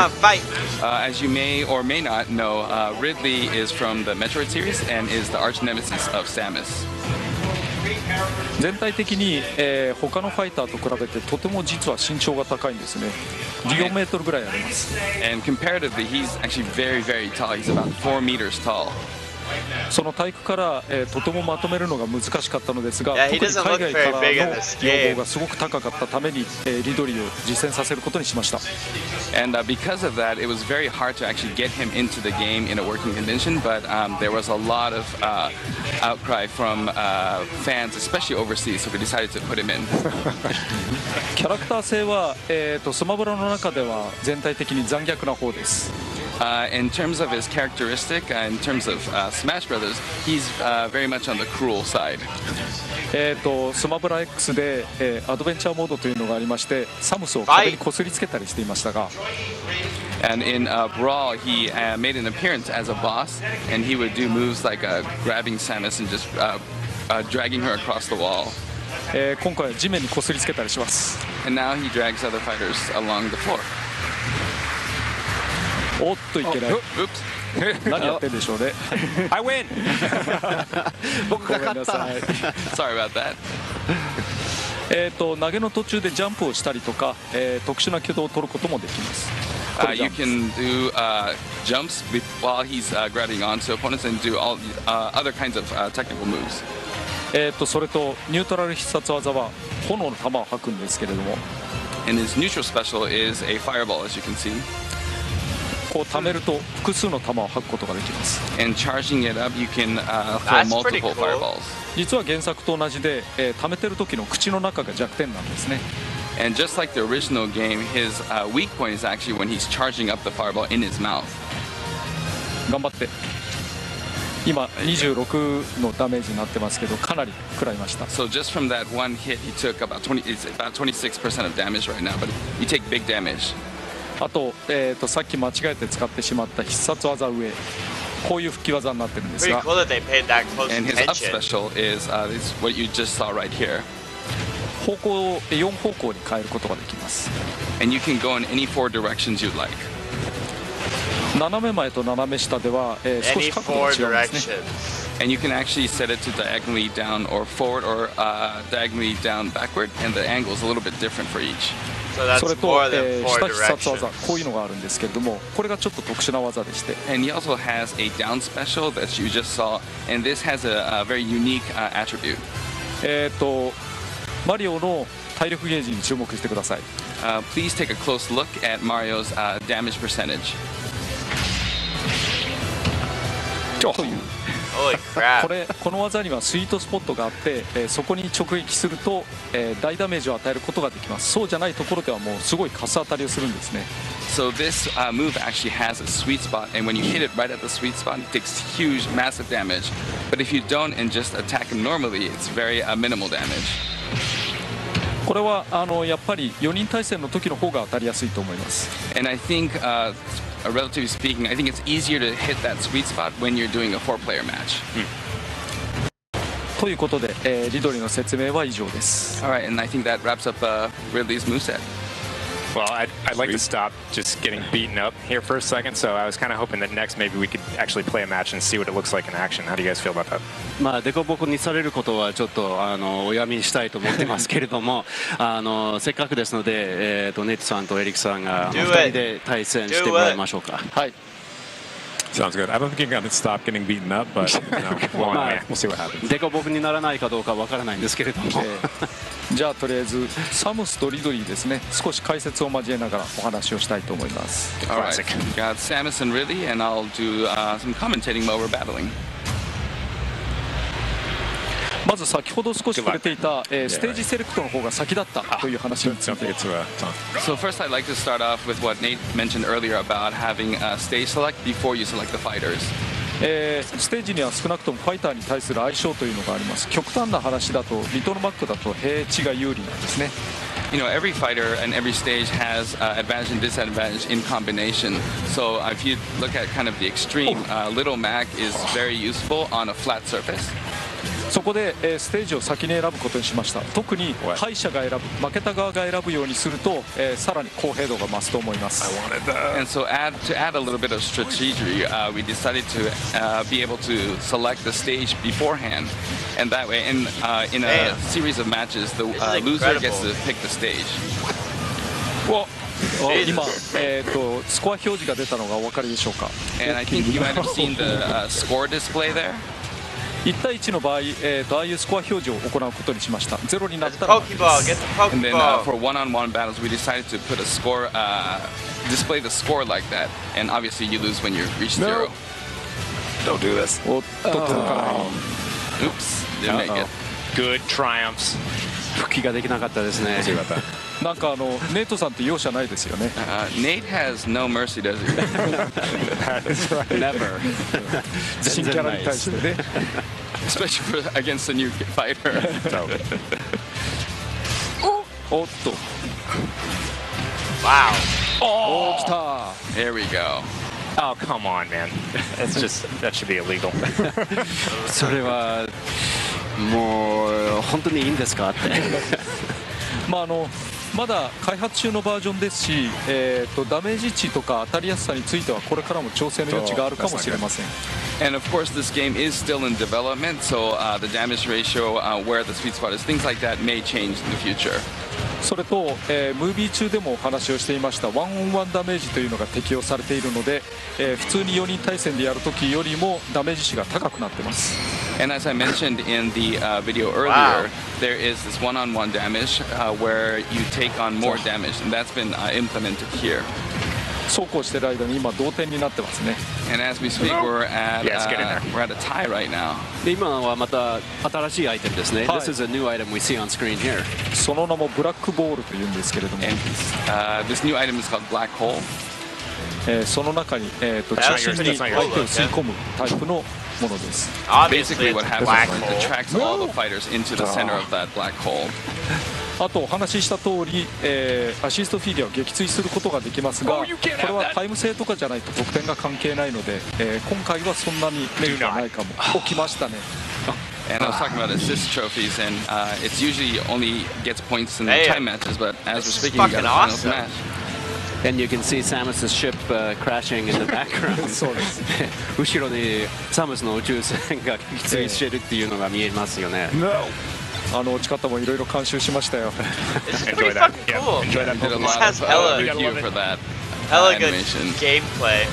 As you may or may not know, Ridley is from the Metroid series and is the arch nemesis of Samus. 全体的に、他のファイターと比べてとても実は身長が高いんですね。14メートルぐらいあります。And comparatively, he's actually very, very tall. He's about 4 meters tall. その体育から、とてもまとめるのが難しかったのですが、 Yeah, 特に海外からの in this game. 要望がすごく高かったために、リドリーを実践させることにしました。 And because of that, it was very hard to actually get him into the game in a working condition, but there was a lot of outcry from fans, especially overseas, so we decided to put him in. キャラクター性は、スマブラの中では全体的に残虐な方です。In terms of his characteristic, in terms of Smash Brothers, he's very much on the cruel side. スマブラ X で、アドベンチャーモードというのがありまして、サムスを壁にこすりつけたりしていましたが、And in Brawl, he made an appearance as a boss, and he would do moves like grabbing Samus and just dragging her across the wall. 今回は地面にこすりつけたりします。And now he drags other fighters along the floor. おっといけない。何やってんでしょうね。I win. 僕が勝った。Sorry about that. 投げの途中でジャンプをしたりとか、特殊な挙動を取ることもできます。You can do jumps while he's grabbing onto opponents and do all other kinds of technical moves. それとニュートラル必殺技は炎の玉を吐くんですけれども。And his neutral special is a fireball, as you can see. こう貯めると複数の弾を吐くことができます。And charging it up, you can throw multiple fireballs. 実は原作と同じで、貯めてる時の口の中が弱点なんですね。And just like the original game, his weak point is actually when he's charging up the fireball in his mouth. 頑張って。今26のダメージになってますけど、かなり食らいました。So just from that one hit, he took about 26% of damage right now, but you take big damage. あと、さっき間違えて使ってしまった必殺技上、こういう吹き技になってるんですが。And his up special is what you just saw right here. 方向を4方向に変えることができます。And you can go in any 4 directions you'd like. 斜め前と斜め下では、少し角度が違うんですね。And you can actually set it to diagonally down or forward or diagonally down backward, and the angle is a little bit different for each. それと、下必殺技、こういうのがあるんですけれども、これがちょっと特殊な技でして。And he also has a down special that you just saw, and this has a very unique attribute. マリオの体力ゲージに注目してください。Please take a close look at Mario's damage percentage. という。この技にはスイートスポットがあって、そこに直撃すると、大ダメージを与えることができます。そうじゃないところではもうすごいカス当たりをするんですね。So this move actually has a sweet spot, and when you hit it right at the sweet spot, it takes huge, massive damage. But if you don't and just attack him normally, it's very minimal damage. これはやっぱり4人対戦の時の方が当たりやすいと思います。And I think, relatively speaking, I think it's easier to hit that sweet spot when you're doing a 4-player match. ということで、リドリーの説明は以上です。All right, and I think that wraps up Ridley's moveset. Well, I'd like to stop just getting beaten up here for a second, so I was kind of hoping that next maybe we could actually play a match and see what it looks like in action. How do you guys feel about that? まあデコボコにされることはちょっとおやみにしたいと思ってますけれども、せっかくですので、ネットさんとエリックさんが2人で対戦してもらいましょうか。はい。Sounds good. I don't think you're going to stop getting beaten up, but we'll see what happens. デコボコにならないかどうかわからないんですけれども。じゃあとりあえずサムスとリドリーですね。少し解説を交えながらお話をしたいと思います。Alright, got Samus and Ridley, and I'll do some commentating while we're battling. まず先ほど少し触れていた、ステージセレクトの方が先だったという話について。So first I'd like to start off with what Nate mentioned earlier about having a stage select before you select the fighters. ステージには少なくともファイターに対する相性というのがあります。極端な話だとリトルマックだと平地が有利なんですね。You know, every fighter and every stage has advantage and disadvantage in combination. So if you look at kind of the extreme, Little Mac is very useful on a flat surface. そこで、ステージを先に選ぶことにしました。特に敗者が選ぶ、負けた側が選ぶようにすると、さらに公平度が増すと思います。And so to add a little bit of strategy, we decided to be able to select the stage beforehand, and that way, in a series of matches, the loser gets to pick the stage. 今、スコア表示が出たのがお分かりでしょうか。And I think you might have seen the score display there. 1対1の場合、ああいうスコア表示を行うことにしました。ゼロになったら。And then for one-on-one battles, we decided to put a score, display the score like that. And obviously, you lose when you reach zero. Don't do this. Oops, didn't make it. Good triumphs. 復帰ができなかったですね。なんかネイトさんって容赦ないですよね。Nate has no mercy, does he? Never. 新キャラに対してね。Especially against a new fighter. おっと。Wow. おー、来た。 There we go. Oh, come on, man. That should be illegal. それはもう本当にいいんですかって。まだ開発中のバージョンですし、ダメージ値とか当たりやすさについてはこれからも調整の余地があるかもしれません。And of course, this game is still in development, so the damage ratio, where the sweet spot is, things like that may change in the future. それと、ムービー中でもお話をしていましたワンオンワンダメージというのが適用されているので、普通に4人対戦でやるときよりもダメージ値が高くなっています。And as I mentioned in the video earlier, there is this one-on-one damage where you take on more damage, and that's been implemented here. そうこうしている間に今同点になってますね。And as we speak, we're at a tie right now. で今はまた新しいアイテムですね。This is a new item we see on screen here. その名もブラックボールというんですけれども。And this new item is called Black Hole. その中に中心に相手を吸い込むタイプのものです。Basically, what happens is it attracts all the fighters into the center of that black hole. あとお話しした通り、アシストフィギュアを撃墜することができますが、これはタイム制とかじゃないと得点が関係ないので、今回はそんなにメリットはないかも。起きましたね。And I was talking about assist trophies, and it's usually only gets points in the time matches, but as we're speaking, we got a finals match. And you can see Samus's ship crashing in the background. そうです。後ろにサムスの宇宙船が撃墜してるっていうのが見えますよね。落ち方もいろいろ監修しましたよ。Enjoy that. Cool. Enjoy that. Did a lot of review for that animation. Gameplay.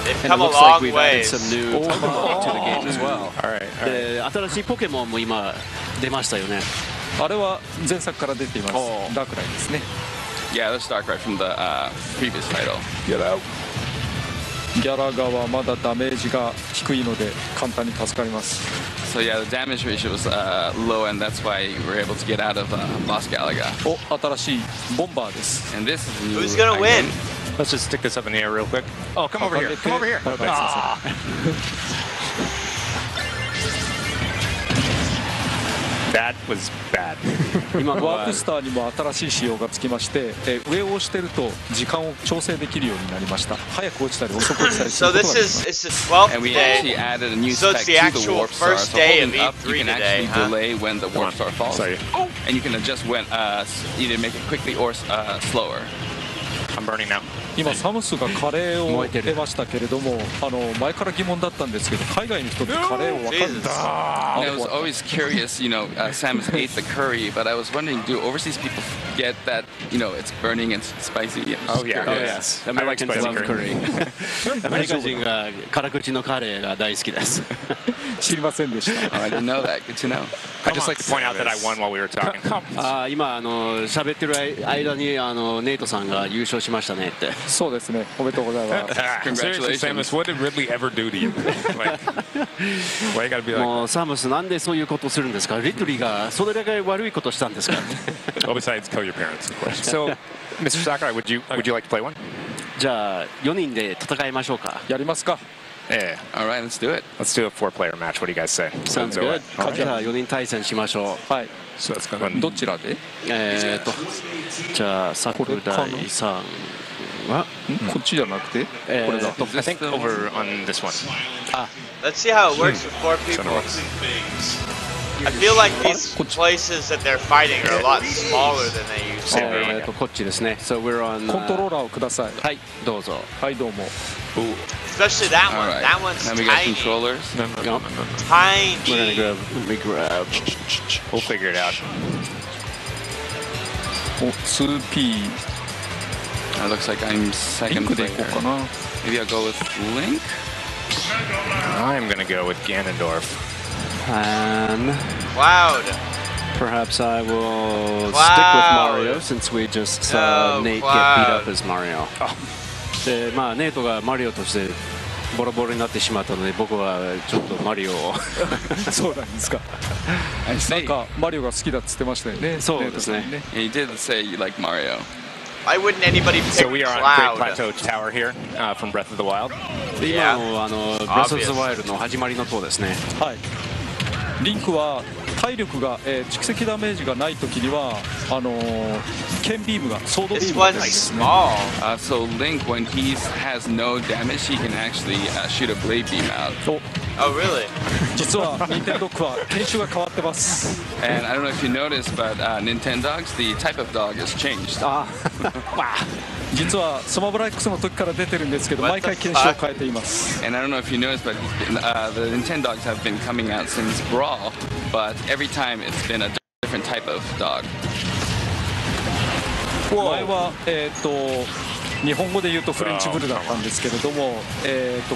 They've come a long way. Some new Pokemon to the game as well. で、新しいポケモンも今出ましたよね。あれは前作から出ています。ダークライですね。Yeah, that's Darkrai from the previous title. Get out. ギャラガはまだダメージが低いので簡単に助かります。So yeah, the damage ratio was low, and that's why we were able to get out of Lost Galaga. お、新しいボンバーです。And this is a new Who's gonna win? Let's just stick this up in the air real quick. Oh, come over here. Come over here. That was bad. 今ワープスターにも新しい仕様がつきまして、上を押してると時間を調整できるようになりました。早く落ちたり遅く落ちたりすることができます。So this is it's the 12th and we day. actually added a new So spec it's the to the actual warp star. first So day of holding up, you E3 can today, actually delay when the warp star falls. Sorry. And you can adjust when either make it quickly or slower. I'm burning now. 今サムスがカレーを出ましたけれども、前から疑問だったんですけど、海外の人ってカレーを分かるんですか？ I was always curious, Samus ate the curry, but I was wondering, do overseas people get that, it's burning and spicy? Oh yeah, yes. Americans love curry. アメリカ人が辛口のカレーが大好きです。知りませんでした。 I didn't know that. Good to know. I'd just like to point out that I won while we were talking. 今喋ってる間にネイトさんが優勝しましたねって。そうですね。おめでとうございます。Congratulations, Samus. What did Ridley ever do to you? Like, why you gotta be like? もうサムスなんでそういうことするんですか？リドリーがそれだけ悪いことしたんですか？Well, besides kill your parents, of course. So, Mr. Sakurai, would you like to play one? じゃあ4人で戦いましょうか。やりますか。Yeah. All right, let's do it. Let's do a 4-player match. What do you guys say? Sounds good. じゃあ4人対戦しましょう。はい。どちらで？じゃあ桜井さんはこっちじゃなくてこれだ。I think over on this one. Let's see how it works with 4 people. I feel like these places that they're fighting are a lot smaller than they used to be. こっちですね。So we're on. コントローラーをください。はいどうぞ。はいどうも。Especially that one. Right. That one's now we got tiny. controllers. Tiny. We're gonna grab. We'll figure it out. 2P. It looks like I'm second player. Maybe I'll go with Link. I'm gonna go with Ganondorf. And Cloud. Perhaps I will stick with Mario since we just saw Nate get beat up as Mario. でまあネイトがマリオとしてボロボロになってしまったので僕はちょっとマリオをそうなんですか。なんかマリオが好きだっつってましたよね。そうですね。He did say you like Mario. Why wouldn't anybody pick So we are on Cloud? Great Plateau Tower here from Breath of the Wild. 今のブレスオブザワイルドの始まりの塔ですね。はい。リンクは体力が、蓄積ダメージがないときには剣ビームがソードビームがないですね。So Link, when he has no damage, he can actually shoot a blade beam out. Oh, really? 実はニンテンドックは犬種が変わってます。And I don't know if you noticed, but Nintendogs, the type of dog has changed. 実はスマブラ X の時から出てるんですけど、毎回犬種を変えています。And I don't know if you noticed, but the Nintendogs have been coming out since Brawl, but every time it's been a different type of dog. 前は日本語で言うとフレンチブルだったんですけれども、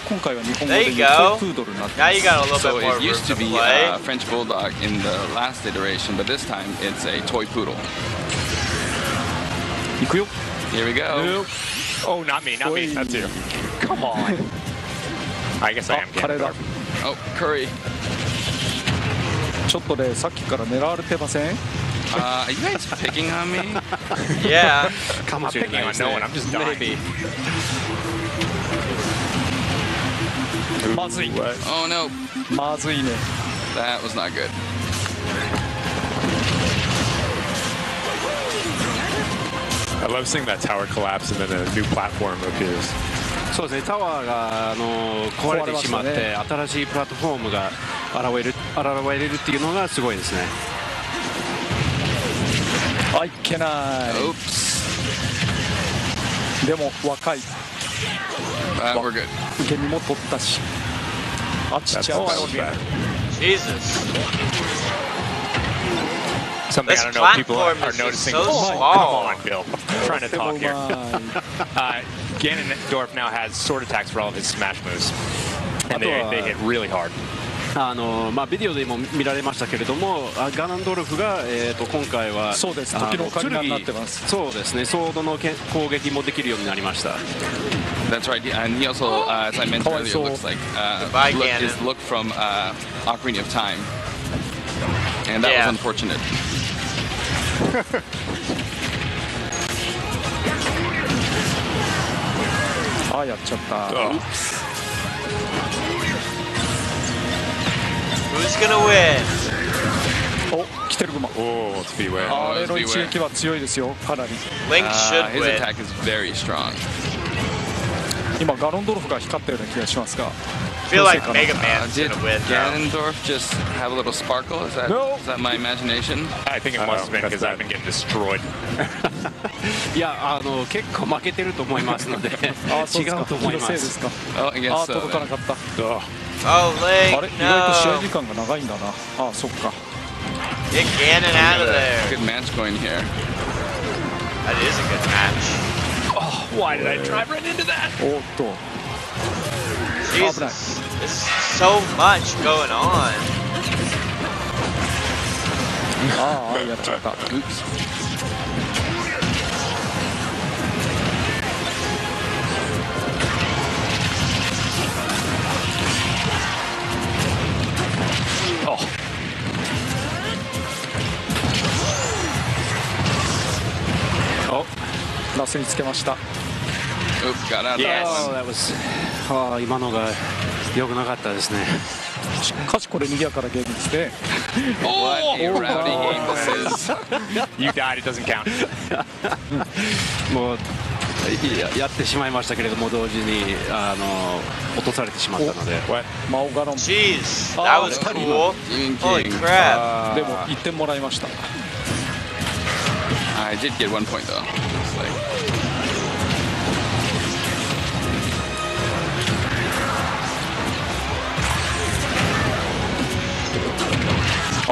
今回は日本語で言うとトイプードルになってます。So it used to be French Bulldog in the last iteration, but this time it's a toy poodle. いくよ。Here we go. Oh, not me, not me. That's you. Come on. I guess I am Ganondorf. Oh, curry. ちょっとね、さっきから狙われてません？Are you guys picking on me? Yeah. I'm not picking on no one. I'm just dying. Maybe. まずい。Oh no. まずいね。That was not good. I love seeing that tower collapse and then a new platform appears. そうですね。タワーが壊れてしまって新しいプラットフォームが現れるっていうのがすごいですね。いけない。でも若い。受け身も取ったし。あっちっちゃう。Jesus. Something I don't know if people are noticing. So come on, Bill. I'm trying to talk here. Ganondorf now has sword attacks for all of his smash moves, and they hit really hard. ビデオでも見られましたけれども、ガナンドルフが、今回はそうです。時のオカリナになってます。そうですね。ソードの攻撃もできるようになりました。That's right. And he also, as I mentioned earlier, looks like his look from Ocarina of Time, and that was unfortunate. やっちゃった。Who's gonna win? お、来てるグマ。Oh, it's beware. あれの一撃は強いですよ、かなり。Link should his win. attack is very strong. 今ガロンドルフが光ったような気がしますが。feel like Mega Man's did gonna win. Ganondorf just have a little sparkle? Is that my imagination? I think it must have been because I've been getting destroyed. いや結構負けてると思いますので違うと思います。Oh, I guess so. 届かなかった。Oh, Link, あれ意外と試合時間が長いんだな。あ、そっか。 Get Ganon out of there. Good match going here. That is a good match. Oh, why did I drive right into that? おっと。 Jesus, there's so much going on. ああ、やっちゃった。Oops. ラスにつけました。今のが良くなかったですね。しかしこれ賑やかなゲームですね。You died, it doesn't count. もうやってしまいましたけれども同時に落とされてしまったので。マオガロン。Jeez, that was cool. Holy crap. でも1点もらいました。I did get 1 point though.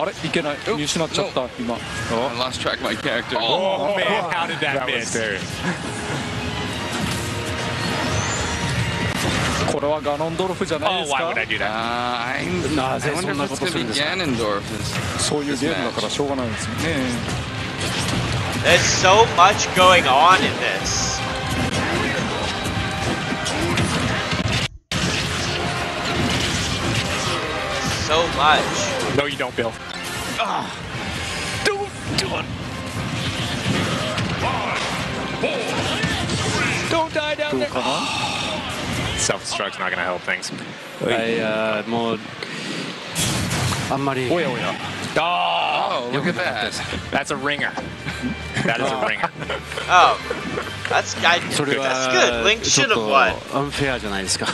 あれいけない見失っちゃった今。I lost track of my character. Oh man, how did that miss? これはガノンドルフじゃないですか。Oh, why would I do that? なぜそんなことするんですか。そういうゲームだからしょうがないですよね。There's so much going on in this. So much. No, you don't, Bill. Don't do it. Don't die down there. Self-destruct's not gonna help things. もうあんまり。おやおや。Oh, look at that. That's a ringer. That is a ringer. Oh, that's good. Link should have won. アンフェアじゃないですか。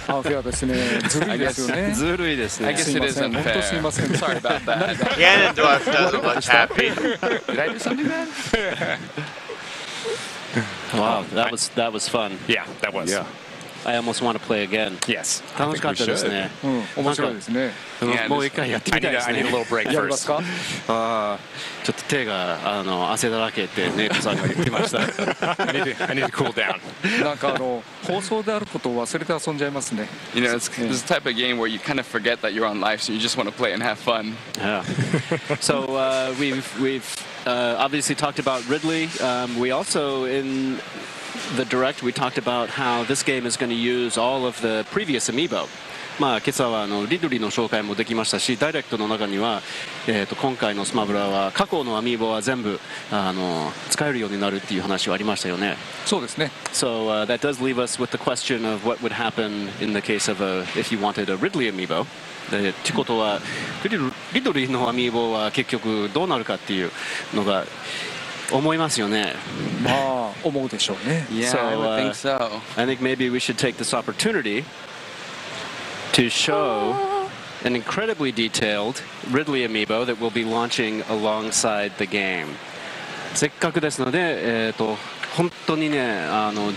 アンフェアですね。ずるいですよね。ずるいですね。I guess it is unfair. 本当すみません。 Sorry about that. Ganondorf doesn't look happy. Did I do something bad? Wow, that was fun. Yeah, that was. Yeah. I almost want to play again. Yes. 楽しかったですね。面白いですね。もう一回やってみたいですね。 I need a little break やりますか。ちょっと手が汗だらけってネイトさんが言ってました。I need to cool down. なんか放送であることを忘れて遊んじゃいますね。You know, it's this type of game where you kind of forget that you're on live, so you just want to play and have fun. Yeah. So we've obviously talked about Ridley. We also in the direct we talked about how this game is going to use all of the previous amiibo. まあ今朝はリドリーの紹介もできましたし、ダイレクトの中には今回のスマブラは過去のアミーボは全部使えるようになるっていう話はありましたよね。そうですね。So that does leave us with the question of what would happen in the case of if you wanted a Ridley amiibo. ってことはリドリーのアミーボは結局どうなるかっていうのが思いますよね。まあ思うでしょうね。Yeah, I would think so. I think maybe we should take this opportunity to show an incredibly detailed Ridley amiibo that will be launching alongside the game. せっかくですので、本当にね、デ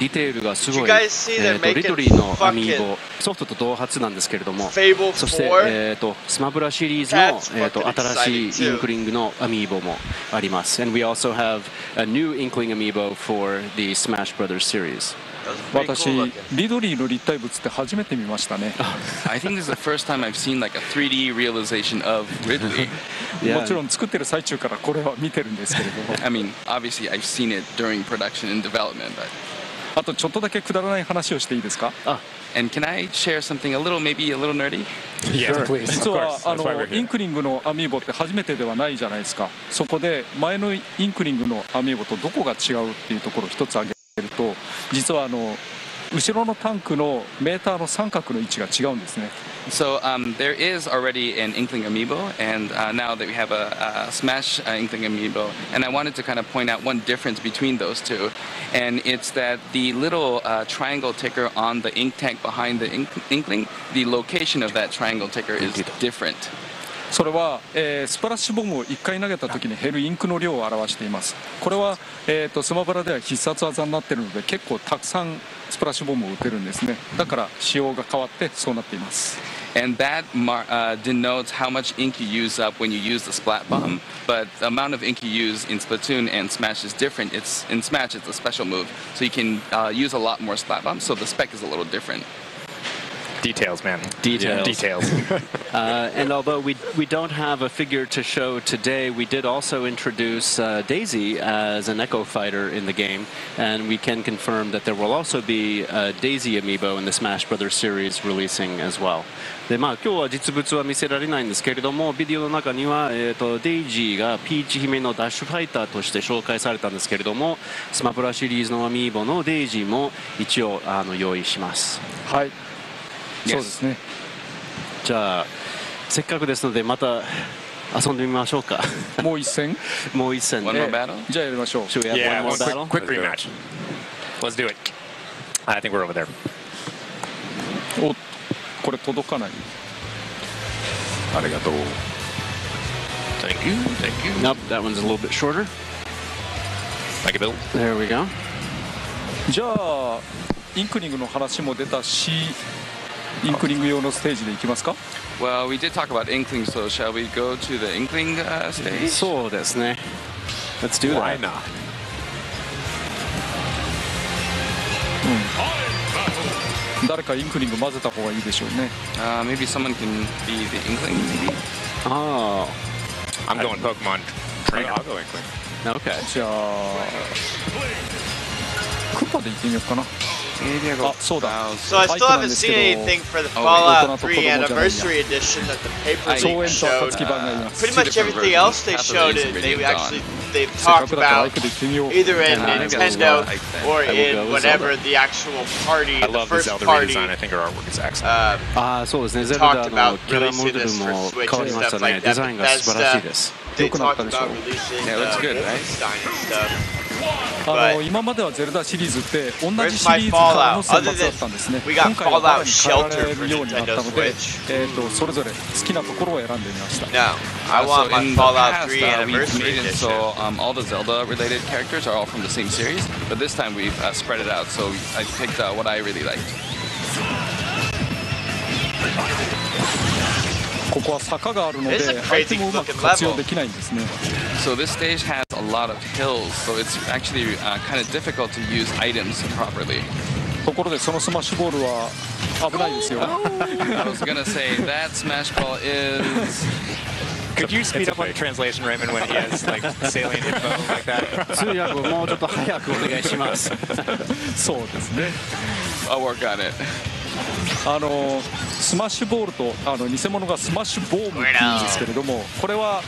ィテールがすごい、リドリーのアミーボ、ソフトと同発なんですけれども、そして、スマブラシリーズの、新しいインクリングのアミーボもあります。And we also have a new Inkling amiibo for the Smash Brothers series. 私、リドリーの立体物って初めて見ましたね。I think this is the first time I've seen like a 3D realization of Ridley. もちろん作ってる最中からこれは見てるんですけれども。I mean, obviously I've seen it during production and development. あとちょっとだけくだらない話をしていいですか？ And can I share something maybe a little nerdy? Yes, please. 実はインクリングのアミーボって初めてではないじゃないですか。そこで前のインクリングのアミーボとどこが違うっていうところを一つ挙げると、実は後ろのタンクのメーターの三角の位置が違うんですね。So there is already an Inkling amiibo, and now that we have a Smash Inkling amiibo, and I wanted to kind of point out one difference between those two, and it's that the little triangle ticker on the ink tank behind the Inkling, the location of that triangle ticker is different. それは、スプラッシュボムを1回投げた時に減るインクの量を表しています。これは、スマブラでは必殺技になっているので結構たくさんスプラッシュボムを打てるんですね。だから仕様が変わってそうなっています。And that denotes how much ink you use up when you use the Splat Bomb, but the amount of ink you use in Splatoon and Smash is different. In Smash, it's a special move, so you can use a lot more Splat Bombs, so the spec is a little different. Details, man. Details. Details. And although we don't have a figure to show today, we did also introduce Daisy as an Echo Fighter in the game, and we can confirm that there will also be a Daisy amiibo in the Smash Brothers series releasing as well. で今日は実物は見せられないんですけれども、ビデオの中には、デイジーがピーチ姫のダッシュファイターとして紹介されたんですけれども、スマブラシリーズのアミーボのデイジーも一応用意します。はい。そうですね。じゃあせっかくですのでまた遊んでみましょうか。もう一戦？もう一戦。One more battle? じゃあやりましょう。Should we have one more battle? Quick rematch. Let's do it. I think we're over there. お、これ届かない。ありがとう。Thank you. Thank you. Nope, that one's a little bit shorter. Thank you, Bill. There we go. じゃあインクリングの話も出たし、インクリング用のステージでいきますか？ Well, we did talk about Inkling, so shall we go to the Inkling stage? そうですね。Let's do that. Why not? 誰かインクリング混ぜた方がいいでしょうね。Maybe someone can be the Inkling, maybe? Oh. I'm going Pokemon Trainer. I'll go Inkling. Okay. じゃあクッパでいってみようかな。Maybe I go. あ、そうだ。So I still haven't seen anything for the Fallout 3 Anniversary Edition that the paper leak showed. Pretty much everything else they showed it. They've talked about either in Nintendo or in whatever the actual party, the first party. I think our artwork is excellent. そうですね。ゼル talked ダ about のキャラモ releasing デル this for も Switch 変わ and りました stuff ね。 like デ that. ザインが素晴らしいです。They 良くなった talked でしょう。 about releasing Yeah, it looks good, right? Wolfenstein and stuff. 今まではゼルダシリーズって同じ Where's シ my リーズからの Fallout? 選 Other 抜だったんですね。 than we got 今回は Fallout さらに変えら Shelter れ for るようになった Nintendo ので、 Switch. それぞれ好きなところを選んでみました。 No, I want So my in the Fallout past, 3 we've Anniversary made it Edition. so all the Zelda-related characters are all from the same series, but this time we've spread it out. So I picked what I really liked. ここは坂があるので This is a アイテ crazy ムをうまく looking 活用 level. できないんですね。 So this stage has a lot of hills, so it's actually kind of difficult to use items properly. ところでそのスマッシュボールは危ないですよ。I was gonna say that Smash Ball is. Could you speed up on the translation, Raymond, when he has like salient info like that? 通訳をもうちょっと早くお願いします。そうですね。 I'll work on it. スマッシュボールと偽物がスマッシュボームって言うんですけれども、これは、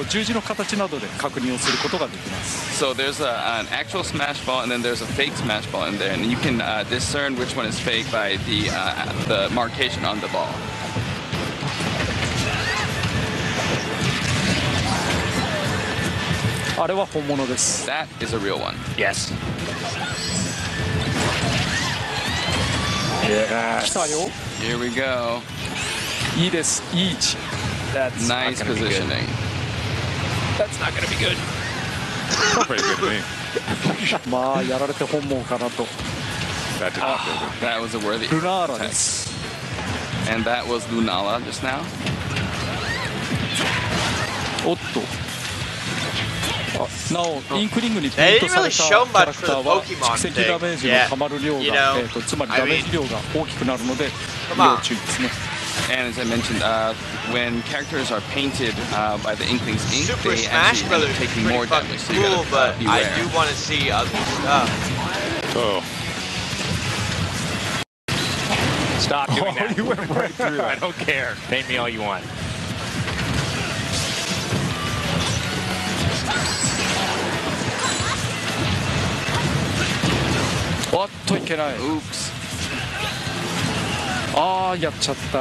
十字の形などで確認をすることができます。 So there's an actual Smash Ball and then there's a fake Smash Ball in there, and you can discern which one is fake by the markation on the ball. あれは本物です。 That is a real one. Yes. 来たよ。 Here we go. いいです。いい位置。 That's Nice not gonna be good. positioning. That's not gonna be good. Pretty good to me. まあやられて本望かなと。 That did not feel good. That was a worthy ルナーラで attack. す。 And that was Lunala just now. おっと。なお、インクリングにペイントされたキャラクターは蓄積ダメージのたまる量が、つまりダメージ量が大きくなるので要注意ですね。 And as I mentioned, when characters are painted by the Inkling's ink, Super they Smash actually end Brothers up is taking pretty more fucking damage, so you cool, but gotta I beware. do want to see other stuff. Oh. Stop doing that. You went right through I it. don't care. Paint me all you want. おっといっけない。 Oops. ああ、やっちゃった。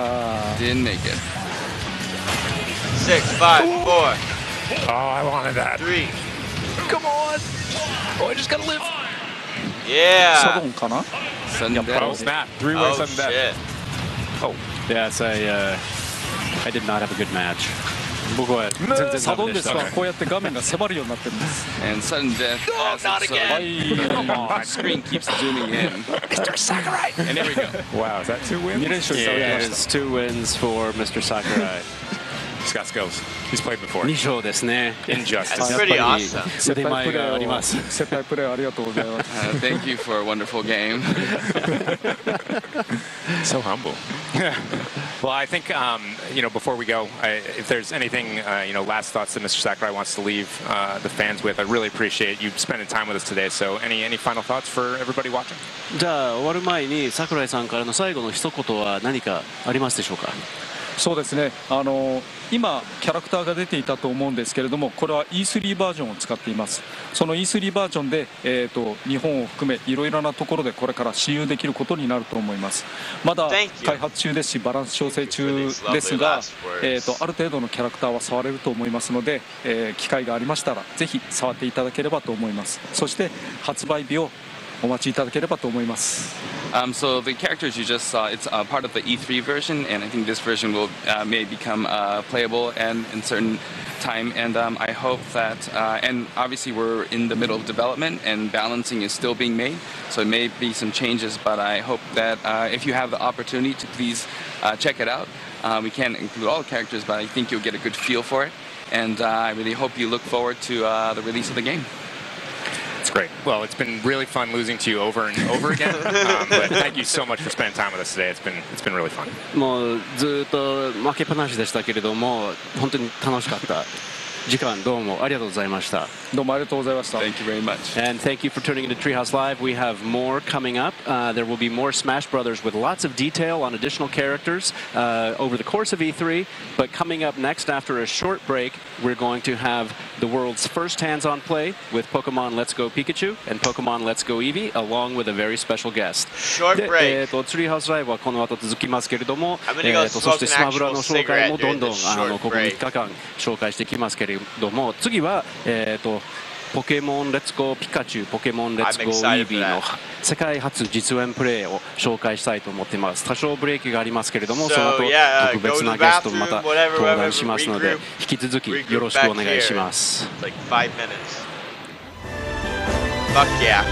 Didn't make it. 6, 5, 4. Oh, I wanted that. 3. Come on! Oh, I just gotta live. Yeah. サドンかな Sudden Oh, death. snap. Three-way Oh, sudden death. shit. Oh, yes, I did not have a good match. 僕は全然ダサドメでしたンですが、こうやって画面が迫るようになってるんです。 And sudden death. not again. The screen keeps zooming in. Mr. Sakurai! And there we go. Wow, is that 2 wins? 2連勝いただき Yeah, ま it し is 2 wins for Mr. Sakurai. He's got skills. He's played before. 2勝ですね。 Injustice. That's やっ pretty ぱり awesome. 腕前があります。接待プレーありがとうございます。 Thank you for a wonderful game. So humble. Well, I think, before we go, if there's anything, last thoughts that Mr. Sakurai wants to leave the fans with, I really appreciate you spending time with us today. So any final thoughts for everybody watching? じゃあ終わる前に桜井さんからの最後の一言は何かありますでしょうか。そうですね、今キャラクターが出ていたと思うんですけれども、これは E3 バージョンを使っています。その E3 バージョンで、日本を含めいろいろなところでこれから使用できることになると思います。まだ開発中ですしバランス調整中ですが、ある程度のキャラクターは触れると思いますので、機会がありましたらぜひ触っていただければと思います。そして発売日をお待ちいただければと思います。So the characters you just saw, it's part of the E3 version, and I think this version will may become playable and in certain time. And I hope that, and obviously we're in the middle of development, and balancing is still being made. So it may be some changes, but I hope that if you have the opportunity to please check it out. We can't include all the characters, but I think you'll get a good feel for it. And I really hope you look forward to the release of the game. It's great. Well, it's been really fun losing to you over and over again. But thank you so much for spending time with us today. It's been really fun. もうずっと負けっぱなしでしたけれども、本当に楽しかった。時間どうもありがとうございました。どうもありがとうございました。 Thank you very much. And thank you for tuning into Treehouse Live. We have more coming up. There will be more Smash Brothers with lots of detail on additional characters over the course of E3. But coming up next, after a short break, we're going to have the world's first hands-on play with Pokemon Let's Go Pikachu and Pokemon Let's Go Eevee, along with a very special guest. Short break. ツリーハウスライブはこの後続きますけれども、 I'm gonna go そして smoke ス an マブラ actual の紹介も cigarette どん during どん this short ここ3 break. 日間紹介してきますけれども、次はポケモンレッツゴーピカチュウ、ポケモンレッツゴーイービーの世界初実演プレイを紹介したいと思っています。多少ブレーキがありますけれども、その後特別なゲストまた登壇しますので、引き続きよろしくお願いします。 Like 5 minutes. Fuck yeah.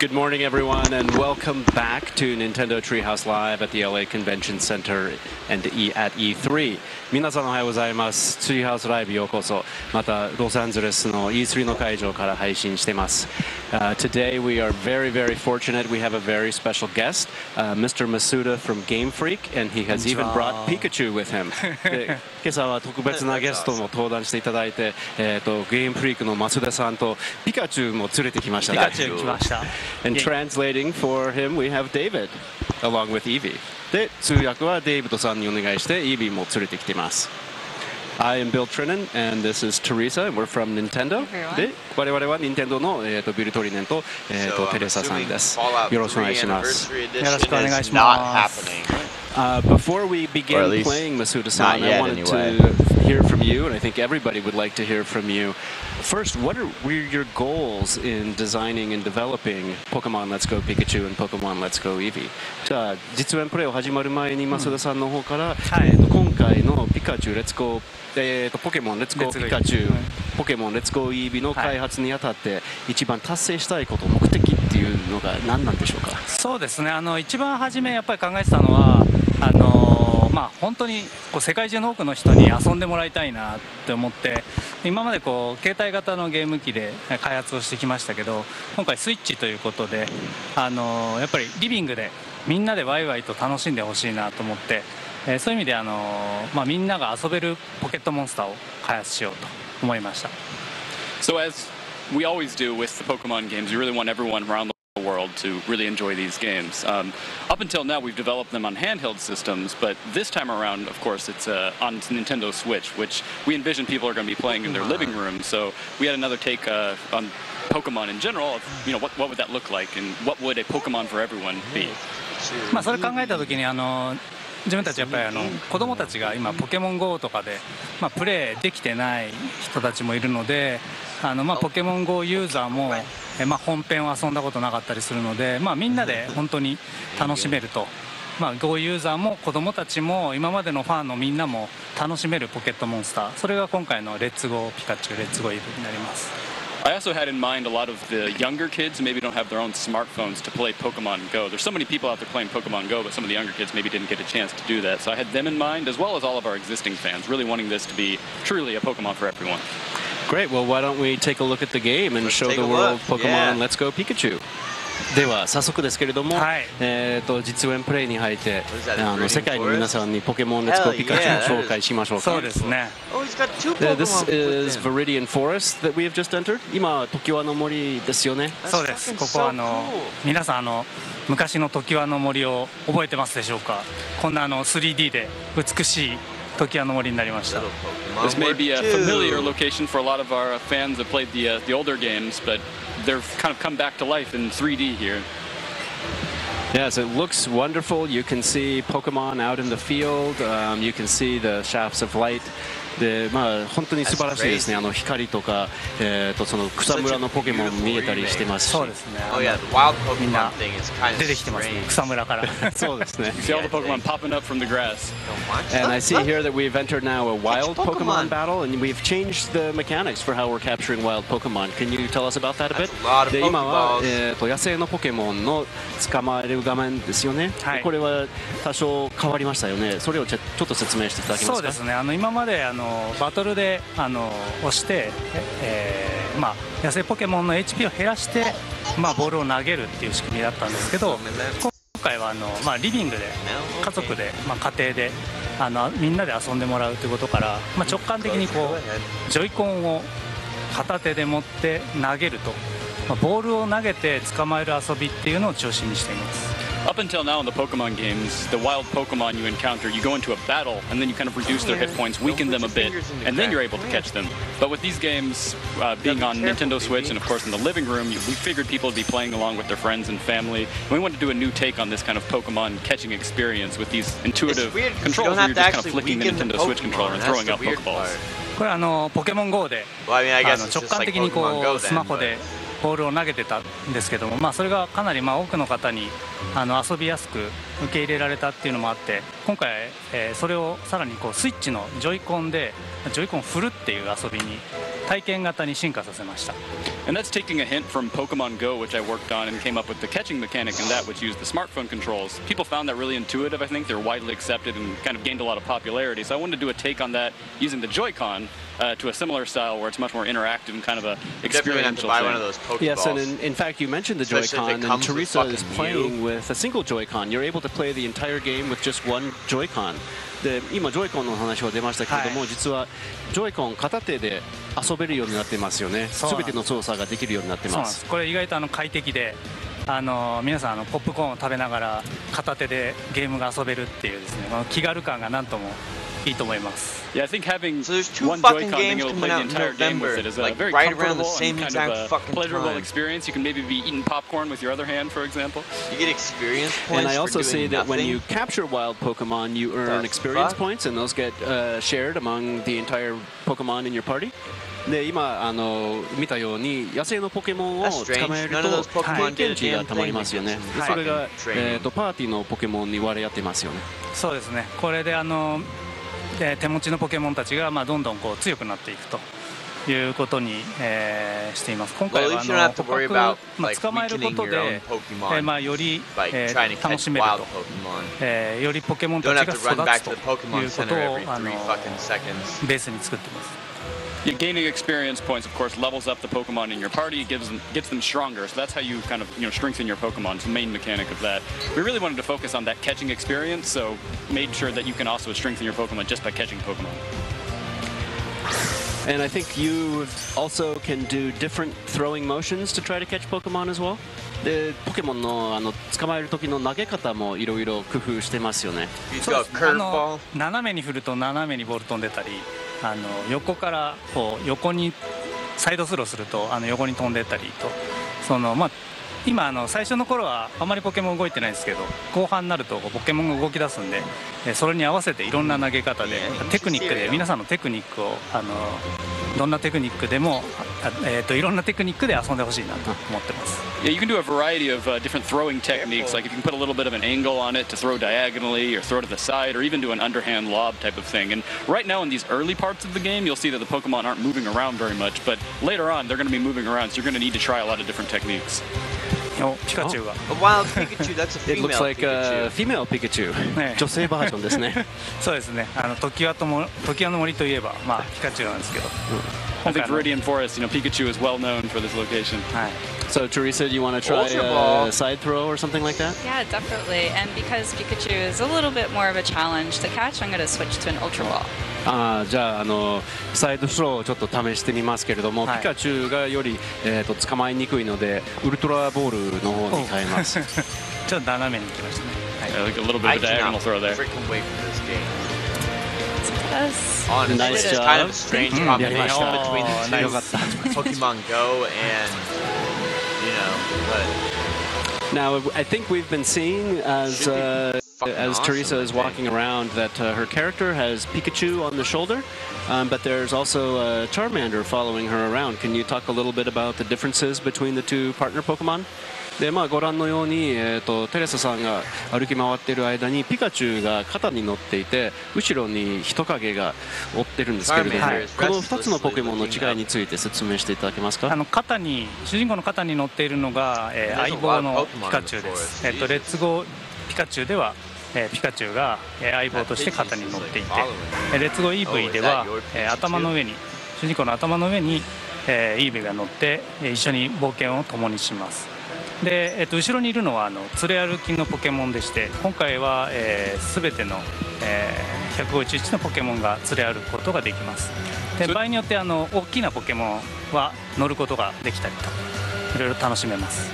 Good morning, everyone, and welcome back to Nintendo Treehouse Live at the LA Convention Center and at E3. 皆さんおはようございます。ツリーハウスライブようこそ。またロサンゼルスの E3 の会場から配信しています。Today we are very, very fortunate. We have a very special guest, Mr. Masuda from Game Freak, and he has even brought Pikachu with him. 今朝は特別なゲストも登壇していただいて、ゲームフリークの増田さんとピカチュウも連れてきました。ピカチュウ来ました。And translating for him, we have David, along with Evie. で、通訳はデイビッドさんにお願いして、イービーも連れてきています。I am Bill Trinan, and this is Teresa, and we're from Nintendo. で、我々は Nintendo の、ビル・トリネンと、テレサさんです。よろしくお願いします。よろしくお願いします。Before we begin playing Masuda-san, I wanted to hear from you, and I think everybody would like to hear from you. First, what were your goals in designing and developing Pokemon Let's Go Pikachu and Pokemon Let's Go Eevee? じゃあ、実演プレイを始まる前に増田さんの方から、今回のピカチュウ Let's Goポケモン Let's Go ピカチュウ、ポケモン Let's Go Eevee の開発にあたって一番達成したいこと、目的っていうのが何なんでしょうか。そうですね、一番初めやっぱり考えてたのは本当に世界中の多くの人に遊んでもらいたいなって思って、今まで携帯型のゲーム機で開発をしてきましたけど、今回スイッチということでやっぱりリビングでみんなでワイワイと楽しんでほしいなと思って、そういう意味でみんなが遊べるポケットモンスターを開発しようと思いました。 So as we always do with the Pokemon games, we really want everyone around the world to really enjoy these games. Up until now, we've developed them on handheld systems, but this time around, of course, it's on Nintendo Switch, which we envision people are going to be playing in their living room. So we had another take on Pokemon in general. What would that look like, and what would a Pokemon for everyone be? それ考えた時に自分たちやっぱり子供たちが今ポケモン GO とかでプレイできてない人たちもいるので、ポケモン GO ユーザーも本編を遊んだことなかったりするので、みんなで本当に楽しめると、GO ユーザーも子供たちも今までのファンのみんなも楽しめるポケットモンスター、それが今回のレッツゴーピカチュウレッツゴーイブになります。I also had in mind a lot of the younger kids who maybe don't have their own smartphones to play Pokemon Go. There's so many people out there playing Pokemon Go, but some of the younger kids maybe didn't get a chance to do that. So I had them in mind, as well as all of our existing fans, really wanting this to be truly a Pokemon for everyone. Great. Well, why don't we take a look at the game and show the world Pokemon Let's Go Pikachu. では早速ですけれども、実演プレイに入って世界の皆さんにポケモンレッツゴーピカチュウを紹介しましょうか。そうですね。This is Viridian Forest that we have just entered. 今常盤の森ですよね。そうです。ここは皆さん昔の常盤の森を覚えてますでしょうか。こんな3D で美しい常盤の森になりました。This may be a familiar location for a lot of our fans that played the older games, but they've kind of come back to life in 3D here. Yes, it looks wonderful. You can see Pokemon out in the field. You can see the shafts of light. で本当に素晴らしいですね。光とかその草むらのポケモン見えたりしてますし。そうですね。みんな出てきてますね。草むらから。そうですね。See all the Pokemon popping up from the grass. And I see here that we've entered now a wild Pokemon battle, and we've changed the mechanics for how we're capturing wild Pokemon. Can you tell us about that a bit? で今は野生のポケモンの捕まえる画面ですよね。これは多少変わりましたよね。それをちょっと説明していただけますか。そうですね。今までバトルで押して、野生ポケモンの HP を減らして、ボールを投げるっていう仕組みだったんですけど、今回はリビングで家族で、家庭でみんなで遊んでもらうということから、直感的にジョイコンを片手で持って投げると、ボールを投げて捕まえる遊びっていうのを中心にしています。Up until now in the Pokemon games, the wild Pokemon you encounter, you go into a battle, and then you kind of reduce their hit points, weaken them a bit, and then you're able to catch them. But with these games being on Nintendo Switch and, of course, in the living room, we figured people would be playing along with their friends and family. And we wanted to do a new take on this kind of Pokemon catching experience with these intuitive controls where you're just kind of flicking the Nintendo Switch controller and throwing out Pokeballs. これポケモン GO で直感的にスマホでボールを投げてたんですけども、それがかなり多くの方に遊びやすく受け入れられたっていうのもあって、今回それをさらにスイッチのジョイコンでジョイコンを振るっていう遊びに体験型に進化させました。And that's taking a hint from Pokemon Go, which I worked on and came up with the catching mechanic in that, which used the smartphone controls. People found that really intuitive. I think they're widely accepted and kind of gained a lot of popularity. So I wanted to do a take on that using the Joy-Con to a similar style where it's much more interactive and kind of a experiential buy thing. One of those Pokeballs. Yes, and in fact, you mentioned the Joy-Con, and Teresa is playing with a single Joy-Con. You're able to play the entire game with just one Joy-Con. で今ジョイコンの話は出ましたけれども、実はジョイコン片手で遊べるようになってますよね。すべての操作ができるようになってます。これ意外と快適で、皆さんポップコーンを食べながら片手でゲームが遊べるっていうですね、気軽感がなんともいいと思います。Yeah, I think having one Joy-Con being able to play the entire game with it is a very comfortable and kind of a pleasurable experience. You can maybe be eating popcorn with your other hand, for example. You get experience points. And I also for say doing that nothing. when you capture wild Pokemon, you earn experience points, and those get shared among the entire Pokemon in your party. で今見たように野生のポケモンを捕まえると経験値がたまりますよね。でそれがパーティーのポケモンに割り当てますよね。そうですね。これで手持ちのポケモンたちがどんどん強くなっていくということにしています。今回は捕獲捕まえることでより楽しめると、よりポケモンたちが育つということをベースに作っています。Yeah, gaining experience points, of course, levels up the Pokemon in your party, gets them stronger. So that's how you kind of strengthen your Pokemon. It's the main mechanic of that. We really wanted to focus on that catching experience, so made sure that you can also strengthen your Pokemon just by catching Pokemon. And I think you also can do different throwing motions to try to catch Pokemon as well. でポケモンの捕まえる時の投げ方もいろいろ工夫してますよね。斜めに振ると斜めにボール飛んでたり、横から横にサイドスローすると横に飛んでったりと、今最初の頃はあまりポケモン動いてないんですけど、後半になるとポケモンが動き出すんで、それに合わせていろんな投げ方でテクニックで皆さんのテクニックをどんなテクニックでもいろんなテクニックで遊んでほしいなと思ってます。Yeah, you can do a variety of different throwing techniques. Like if you can put a little bit of an angle on it to throw diagonally, or throw to the side, or even do an underhand lob type of thing. And right now in these early parts of the game, you'll see that the Pokemon aren't moving around very much. But later on, they're going to be moving around, so you're going to need to try a lot of different techniques. Pikachu が A wild Pikachu, that's a female It looks like Pikachu. a female Pikachu. 女性バージョンですね。そうですね。時輪の森といえばピカチュウなんですけど。I think Viridian Forest, Pikachu is well known for this location. So Teresa, do you want to try a side throw or something like that? Yeah, definitely. And because Pikachu is a little bit more of a challenge to catch, I'm going to switch to an Ultra Ball. じゃあサイドスローをちょっと試してみますけれども、ピカチュウがより捕まえにくいのでウルトラボールの方に変えます。ちょっと斜めに行きましたね。Like a little bit of a diagonal throw there. Honestly, it's kind of a strange combination between the two. Pokemon Go and, but... Now, I think we've been seeing as Teresa is walking around that her character has Pikachu on the shoulder, but there's also Charmander following her around. Can you talk a little bit about the differences between the two partner Pokemon? でご覧のように、テレサさんが歩き回っている間にピカチュウが肩に乗っていて後ろに人影が追ってるんですけれども、この2つのポケモンの違いについて説明していただけますか？主人公の肩に乗っているのが、相棒のピカチュウです。レッツゴーピカチュウではピカチュウが相棒として肩に乗っていて、レッツゴー EV では頭の上に主人公の頭の上にEV が乗って一緒に冒険を共にします。で後ろにいるのは連れ歩きのポケモンでして、今回は全ての151のポケモンが連れ歩くことができます。で場合によって大きなポケモンは乗ることができたりといろいろ楽しめます。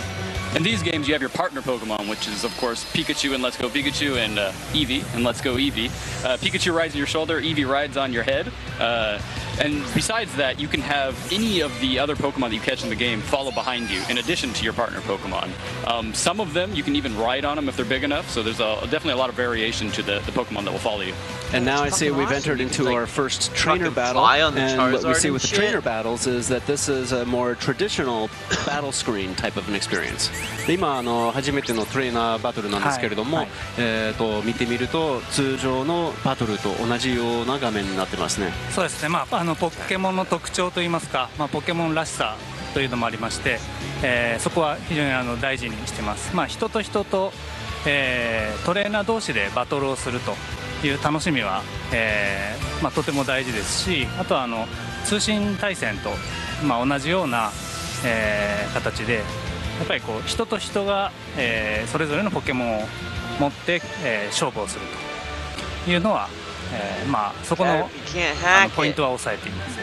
In these games, you have your partner Pokemon, which is, of course, Pikachu and Let's Go Pikachu and Eevee and Let's Go Eevee. Pikachu rides on your shoulder, Eevee rides on your head. And besides that, you can have any of the other Pokemon that you catch in the game follow behind you, in addition to your partner Pokemon. Some of them, you can even ride on them if they're big enough, so there's definitely a lot of variation to the Pokemon that will follow you. And now I see we've entered into our first trainer battle, and what we see with the trainer battles is that this is a more traditional battle screen type of an experience. で今初めてのトレーナーバトルなんですけれども、見てみると通常のバトルと同じような画面になってますね。そうですね。ポケモンの特徴といいますか、ポケモンらしさというのもありまして、そこは非常に大事にしてます。人と人と、トレーナー同士でバトルをするという楽しみは、とても大事ですし、あとは通信対戦と、同じような、形でやっぱりこう人と人が、それぞれのポケモンを持って、勝負をするというのは、そこのポイントは抑えています。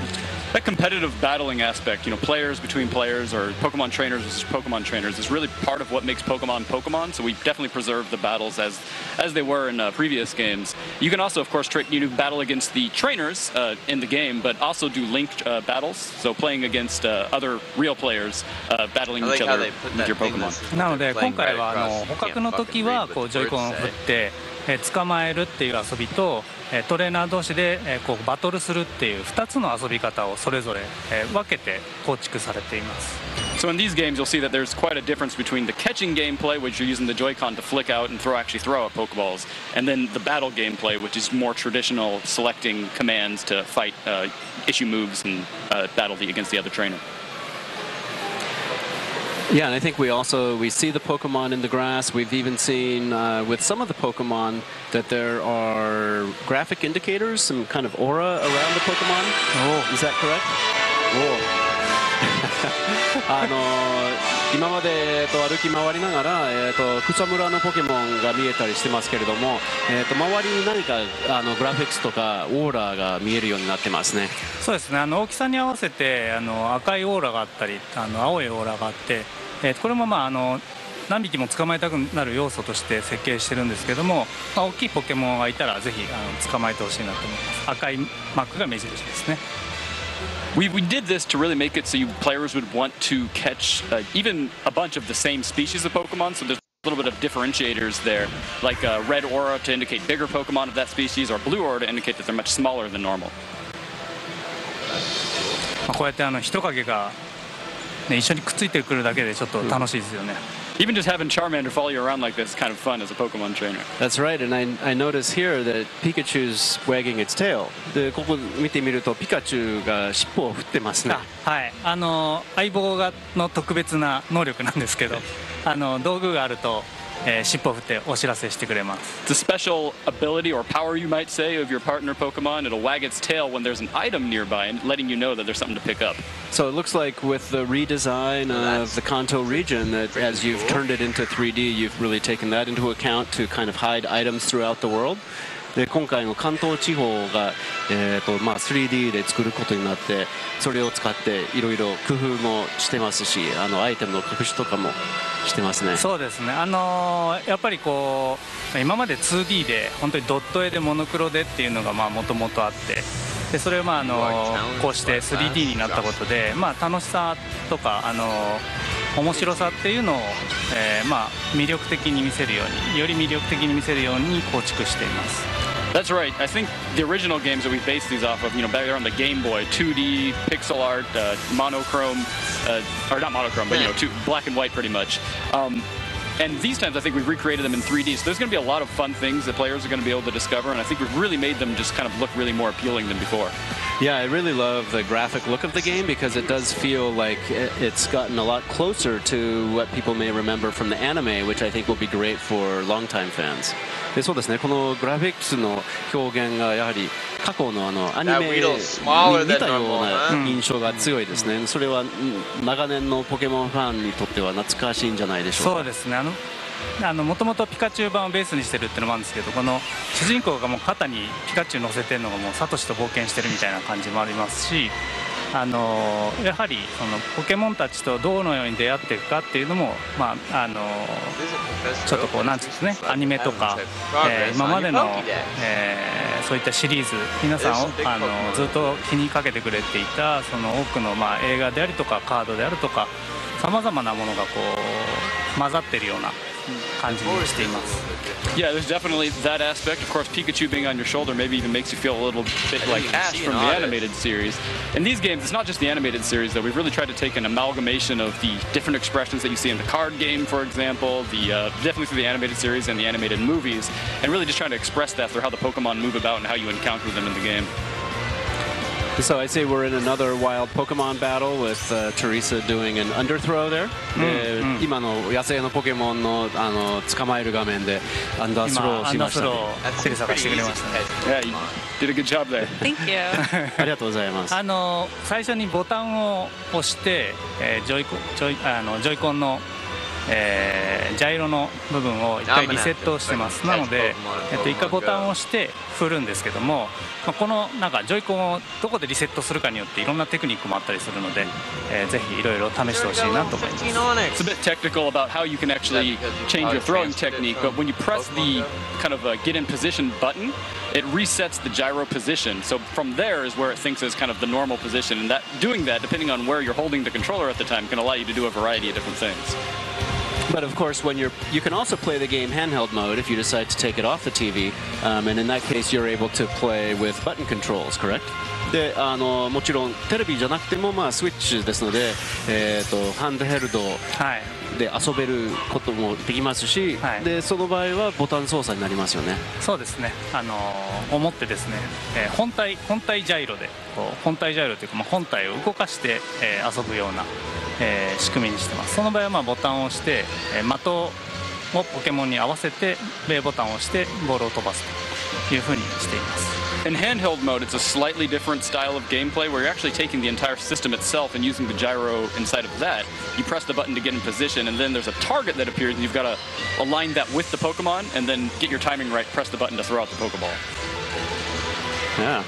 That competitive battling aspect, players between players or Pokemon trainers versus Pokemon trainers is really part of what makes Pokemon Pokemon. So we definitely preserve the battles as they were in previous games. You can also, of course, battle against the trainers in the game, but also do linked battles. So playing against other real players, battling each other with your Pokemon. なので今回は捕獲の時はこうジョイコンを振って捕まえるっていう遊びとトレーナー同士でこうバトルするっていう2つの遊び方をそれぞれ分けて構築されています。So in these games, you'll see that there's quite a difference between the catching gameplay, which you're using the Joy-Con to flick out and throw out Pokeballs, and then the battle gameplay, which is more traditional, selecting commands to fight issue moves and battle against the other trainer. Yeah, and I think we see the Pokemon in the grass. We've even seen with some of the Pokemon that there are graphic indicators, some kind of aura around the Pokemon. Oh. Is that correct? Oh. 今まで歩き回りながら、草むらのポケモンが見えたりしてますけれども、周りに何かグラフィックスとかオーラが見えるようになってますね。そうですね。大きさに合わせて赤いオーラがあったり青いオーラがあって、これも何匹も捕まえたくなる要素として設計してるんですけども、大きいポケモンがいたらぜひ捕まえてほしいなと思います。赤いマークが目印ですね。We did this to really make it so players would want to catch even a bunch of the same species of Pokemon. So there's a little bit of differentiators there, like a red aura to indicate bigger Pokemon of that species, or blue aura to indicate that they're much smaller than normal. こうやって人影が、一緒にくっついてくるだけでちょっと楽しいですよね。Even just having Charmander follow you around like this is kind of fun as a Pokemon trainer. That's right, and I notice here that Pikachu's wagging its tail. でここ見てみるとピカチュウが尻尾を振ってますね。はい、相棒の特別な能力なんですけど、道具があると。尻尾を振ってお知らせしてくれます。It's a special ability or power, you might say, of your partner Pokemon. It'll wag its tail when there's an item nearby and letting you know that there's something to pick up. So it looks like with the redesign of the Kanto region, that as you've turned it into 3D, you've really taken that into account to kind of hide items throughout the world. で今回の関東地方が、3D で作ることになってそれを使っていろいろ工夫もしてますしアイテムの隠しとかもしてますね。そうですね。やっぱりこう今まで 2D で本当にドット絵でモノクロでっていうのがもともとあって、でそれをこうして 3D になったことで、楽しさとか面白さっていうのを、魅力的に見せるようにより魅力的に見せるように構築しています。That's right. I think the original games that we based these off of, back there on the Game Boy, 2D, pixel art, monochrome, or not monochrome, but black and white pretty much. And these times I think we've recreated them in 3D, so there's going to be a lot of fun things that players are going to be able to discover, and I think we've really made them just kind of look really more appealing than before. Yeah, I really love the graphic look of the game because it does feel like it's gotten a lot closer to what people may remember from the anime, which I think will be great for longtime fans. でそうですね、このグラフィックスの表現がやはり過去のアニメに似たような印象が強いですね。それは長年のポケモンファンにとっては懐かしいんじゃないでしょうか。そうですね。もともとピカチュウ版をベースにしてるっていうのもあるんですけど、この主人公がもう肩にピカチュウ乗せてるのがもうサトシと冒険してるみたいな感じもありますし、やはりそのポケモンたちとどのように出会っていくかっていうのも、ちょっとこうなんていうんですね、アニメとか、今までの、そういったシリーズ皆さんをずっと気にかけてくれていたその多くの映画でありとかカードであるとかさまざまなものがこう混ざってるような感じにしています。Yeah, there's definitely that aspect. Of course, Pikachu being on your shoulder maybe even makes you feel a little bit like Ash from the animated series. In these games, it's not just the animated series, though. We've really tried to take an amalgamation of the different expressions that you see in the card game, for example, definitely through the animated series and the animated movies, and really just trying to express that through how the Pokemon move about and how you encounter them in the game. So I say we're in another wild Pokemon battle with Teresa doing an underthrow there. 今の野生のポケモンの捕まえる画面でアンダースローしましたね。テレサがしてくれましたね。Yeah, you did a good job there. Thank you. ありがとうございます。最初にボタンを押して、ジョイコンのジャイロの部分を1回リセットしてます。なので、1回ボタンを押して振るんですけども、このなんかジョイコンをどこでリセットするかによっていろんなテクニックもあったりするので、ぜひいろいろ試してほしいなと思います。It's a bit technical about how you can actually change your throwing technique, but when you press the kind of get in position button, it resets the gyro position. So from there is where it thinks is kind of the normal position, and doing that, depending on where you're holding the controller at the time, can allow you to do a variety of different things. But of course, when you can also play the game handheld mode if you decide to take it off the TV, and in that case, you're able to play with button controls, correct? でもちろんテレビじゃなくてもスイッチですので、ハンドヘルドで遊べることもできますし、でその場合はボタン操作になりますよね。そうですね。思ってですね、本体ジャイロで本体ジャイロというか本体を動かして、遊ぶような、仕組みにしてます。その場合はボタンを押して、的をポケモンに合わせて B ボタンを押してボールを飛ばすというふうにしています。In handheld mode, it's a slightly different style of gameplay where you're actually taking the entire system itself and using the gyro inside of that. You press the button to get in position, and then there's a target that appears, and you've got to align that with the Pokemon, and then get your timing right, press the button to throw out the Pokeball. Yeah.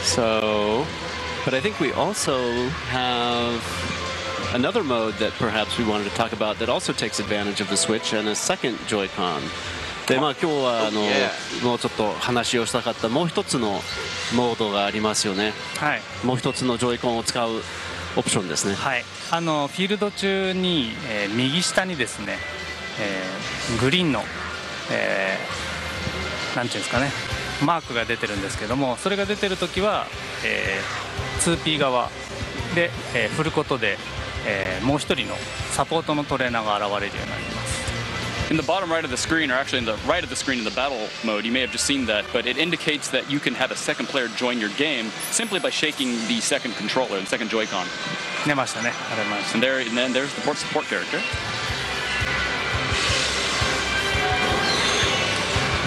So, but I think we also have another mode that perhaps we wanted to talk about that also takes advantage of the Switch and a second Joy-Con. で今日はもうちょっと話をしたかったもう一つのモードがありますよね。はい。もう一つのジョイコンを使うオプションですね。はい。フィールド中に、右下にですね、グリーンの、なんていうんですかね、マークが出てるんですけども、それが出てるときは、2P 側で、振ることで、もう一人のサポートのトレーナーが現れるようになります。In the bottom right of the screen, or actually in the right of the screen in the battle mode, you may have just seen that, but it indicates that you can have a second player join your game simply by shaking the second controller, the second Joy-Con. 出ましたね。And then there's the support character.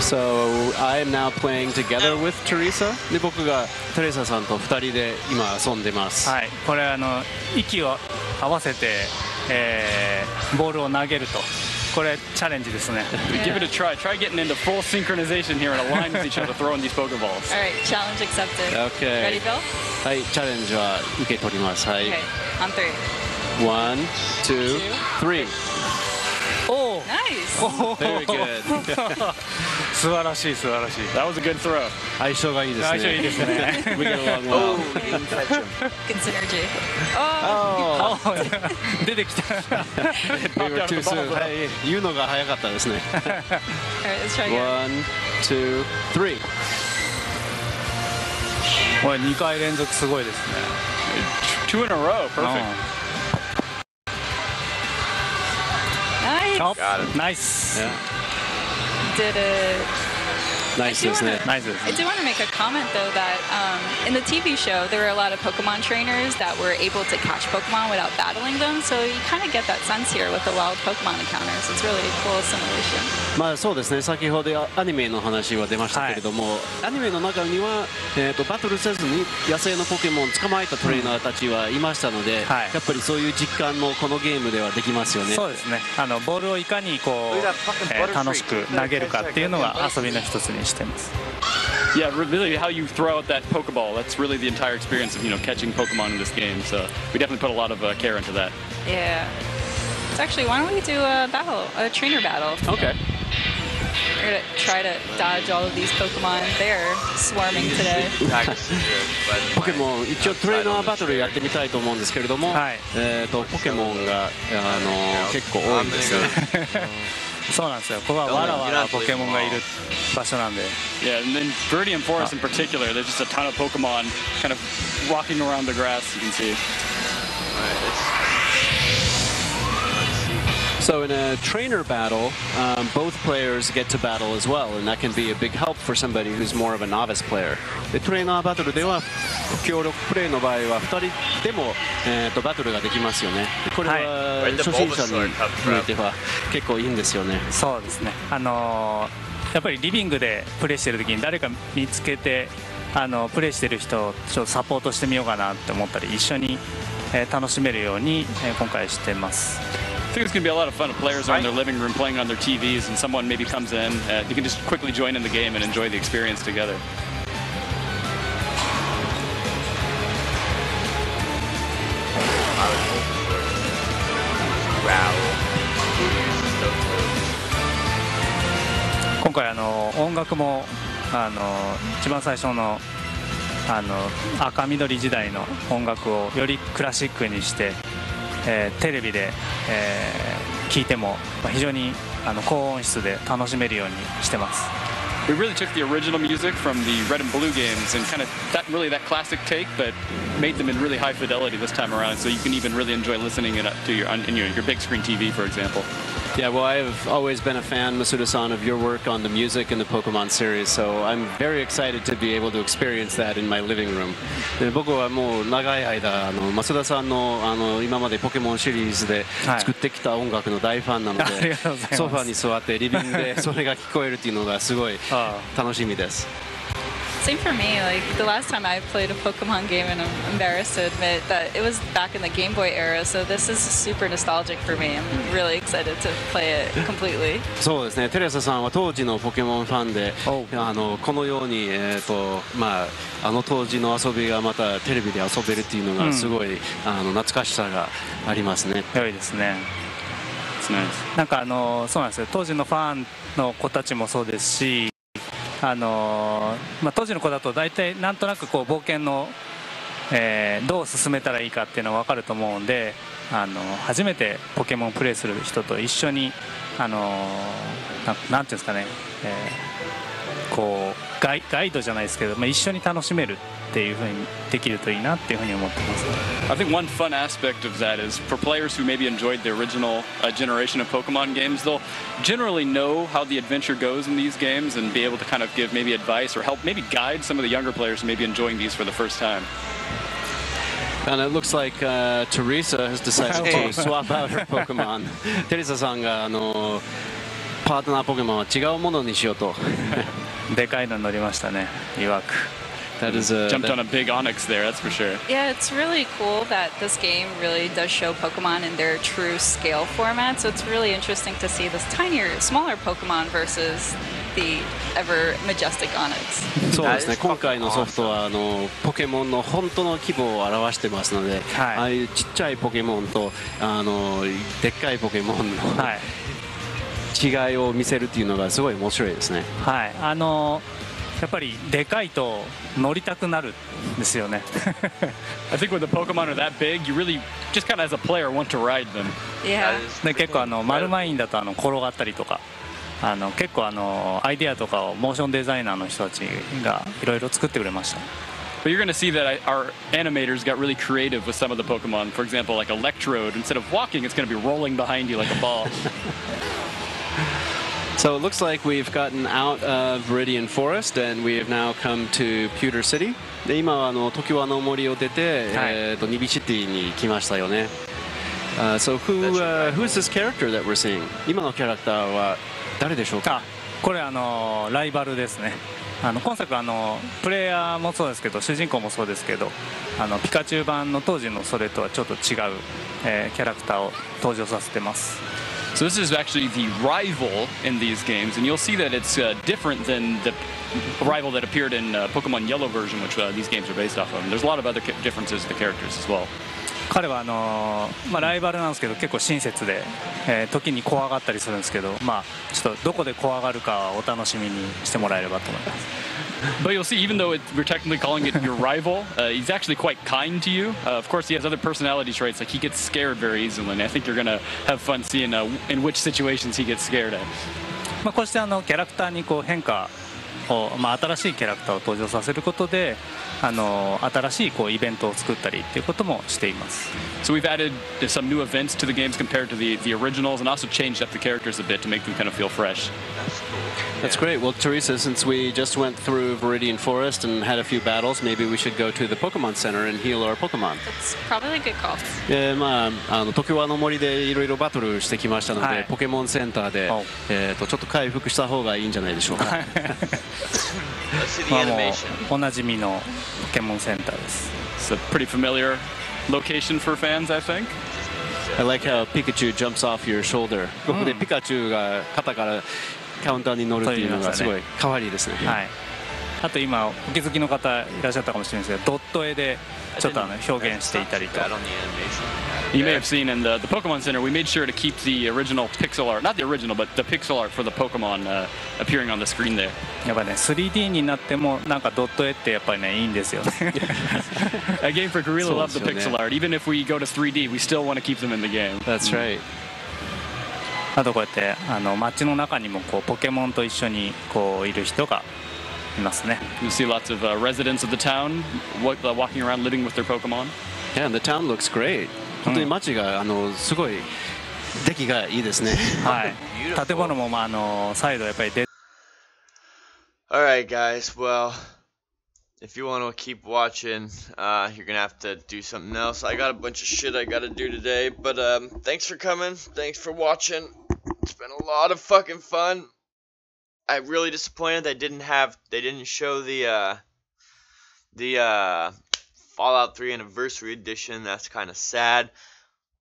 So I am now playing together with Teresa. で僕がテレサさんと2人で今遊んでます。はい。これ息を合わせて、ボールを投げると。これチャレンジですね。Give it a try. Try getting into full synchronization here and align with each other throwing these Pokeballs. All right, challenge accepted. Okay. Ready, Bill? はい、チャレンジは受け取ります。はい。Okay, on 3. 1, 2, 3. Oh, nice. Very good. 素晴らしい素晴らしい。That was a good throw. 相性がいいですね。相性いいですね。We get along well. Good synergy. Oh. 出てきた。We were too soon. はい、言うのが早かったですね。All right, let's try again. 1, 2, 3. これ2回連続すごいですね。2 in a row. Perfect. Nice. Oh, nice. Yeah. Did it. Nice, isn't it? Nice. I do want to make a comment though that in the TV show there were a lot of Pokemon trainers that were able to catch Pokemon without battling them, so you kind of get that sense here with the wild Pokemon encounters. It's really a cool simulation. まあそうですね。先ほどアニメの話は出ましたけれども、アニメの中にはバトルせずに野生のポケモンを捕まえたトレーナーたちはいましたので、やっぱりそういう実感もこのゲームではできますよね。そうですね。ボールをいかにこう楽しく投げるかっていうのが遊びの一つにしてます。Yeah, really how you throw out that Pokeball, that's really the entire experience of, catching Pokemon in this game. So we definitely put a lot of care into that. Yeah. So actually, why don't we do a trainer battle? Okay. We're going to try to dodge all of these Pokemon. They're swarming today. ポケモン、一応トレーナーバトルやってみたいと思うんですけれども、ポケモンが結構多いですね。そうなんですよ。ここはわらわらポケモンがいる場所なんで。Yeah, and then Viridian Forest in particular, there's just a ton of Pokemon kind of walking around the grass, you can see. So in a trainer battle, both players get to battle as well, and that can be a big help for somebody who's more of a novice player. でトレーナーバトルでは協力プレイの場合は2人でも、バトルができますよね。これは初心者に向いては結構いいんですよね。そうですね。やっぱりリビングでプレイしてる時に誰か見つけてプレイしてる人をちょっとサポートしてみようかなって思ったり一緒に楽しめるように今回してます。I think it's going to be a lot of fun if players are in their living room playing on their TVs and someone maybe comes in. You can just quickly join in the game and enjoy the experience together. Wow. 今回音楽も一番最初の赤緑時代の音楽をよりクラシックにしてテレビで聴いても非常に高音質で楽しめるようにしてます。We really took the original music from the Red and Blue games and kind of that classic take, but made them in really high fidelity this time around, so you can even really enjoy listening it to your big screen TV, for example. Yeah, well, I've always been a fan, Masuda-san, of your work on the music in the Pokemon series, so I'm very excited to be able to experience that in my living room. で僕はもう長い間増田さんの今までポケモンシリーズで作ってきた音楽の大ファンなので、ソファに座ってリビングでそれが聞こえるっていうのがすごい楽しみです。Same for me. Like the last time I played a Pokemon game, and I'm embarrassed to admit that it was back in the Game Boy era. So this is super nostalgic for me. I'm really excited to play it completely. そうですね。テレサさんは当時のポケモンファンで、このように当時の遊びがまたテレビで遊べるっていうのがすごい、懐かしさがありますね。良いですね。なんかそうなんですよ。当時のファンの子たちもそうですし。当時の子だと大体なんとなくこう冒険の、どう進めたらいいかっていうのは分かると思うんで初めてポケモンをプレイする人と一緒になんていうんですかね、こうガイドじゃないですけど、一緒に楽しめるっていう風にできるといいなっていう風に思ってます。I think one fun aspect of that is for players who maybe enjoyed the original generation of Pokemon games, they'll generally know how the adventure goes in these games and be able to kind of give maybe advice or help maybe guide some of the younger players who may be enjoying these for the first time. And it looks like Teresa has decided to swap out her Pokemon. テレサさんがパートナーポケモンは違うものにしようと。でかいの乗りましたね。曰く。Jumped on a big Onix there, that's for sure. Yeah, it's really cool that this game really does show Pokemon in their true scale format. So it's really interesting to see this tinier, smaller Pokemon versus the ever majestic Onix. そうですね。今回のソフトはポケモンの本当の規模を表してますので、ああいうちっちゃいポケモンとでっかいポケモンの、違いを見せるっていうのがすごい面白いですね。はい。やっぱりでかいと乗りたくなるんですよね。I think when the Pokemon are that big, you really just kind of as a player want to ride them. Yeah. で結構マルマインだと転がったりとか、結構アイデアとかをモーションデザイナーの人たちがいろいろ作ってくれました。But you're going to see that our animators got really creative with some of the Pokemon. For example, like Electrode, instead of walking, it's going to be rolling behind you like a ball. So it looks like we've gotten out of Viridian Forest and we have now come to Pewter City. で今は常盤の森を出て、ニビシティに来ましたよね。So who's this character that we're seeing? 今のキャラクターは誰でしょうか？これライバルですね。今作プレイヤーもそうですけど主人公もそうですけどピカチュウ版の当時のそれとはちょっと違う、キャラクターを登場させてます。So this is actually the rival in these games, and you'll see that it's different than the rival that appeared in Pokemon Yellow version, which these games are based off of. And there's a lot of other differences in the characters as well. 彼はライバルなんですけど結構親切で、時に怖がったりするんですけど、ちょっとどこで怖がるかはお楽しみにしてもらえればと思います。But you'll see, even though we're technically calling it your rival, he's actually quite kind to you. Of course, he has other personality traits, like he gets scared very easily, and I think you're going to have fun seeing in which situations he gets scared at. こうしてキャラクターにこう変化を、新しいキャラクターを登場させることで新しいイベントを作ったりっていうこともしています。 So we've added some new events to the games compared to the originals, and also changed up the characters a bit to make them kind of feel fresh. That's great. Well, Teresa, since we just went through Viridian Forest and had a few battles, maybe we should go to the Pokemon Center and heal our Pokemon. That's probably a good call. 東京湾の森でいろいろバトルしてきましたので、ポケモンセンターで、ちょっと回復した方がいいんじゃないでしょうか。おなじみのポケモンセンターです。 It's a pretty familiar location for fans, I think. I like how Pikachu jumps off your shoulder. ここでピカチュウが肩からカウンターに乗るっていうのがすごい可愛いですね。はい。あと今お気づきの方いらっしゃったかもしれないですけど、ドット絵でちょっと表現していたりと。You may have seen in the Pokemon Center, we made sure to keep the original pixel art, not the original, but the pixel art for the Pokemon appearing on the screen there. やっぱね 3D になってもなんかドット絵ってやっぱりねいいんですよね。A game freak really loves the pixel art. Even if we go to 3D, we still want to keep them in the game. That's right. あとこうやって街の中にもポケモンと一緒にいる人がいますね。You see lots of residents of the town walking around living with their Pokemon. Yeah, and the town looks great. 本当に街がすごい出来がいいですね。はい。建物も再度やっぱり出。Alright guys, well, if you want to keep watching, you're gonna have to do something else. I got a bunch of shit I gotta do today, but thanks for coming, thanks for watching. It's been a lot of fucking fun. I'm really disappointed they didn't show the Fallout 3 Anniversary Edition. That's kind of sad,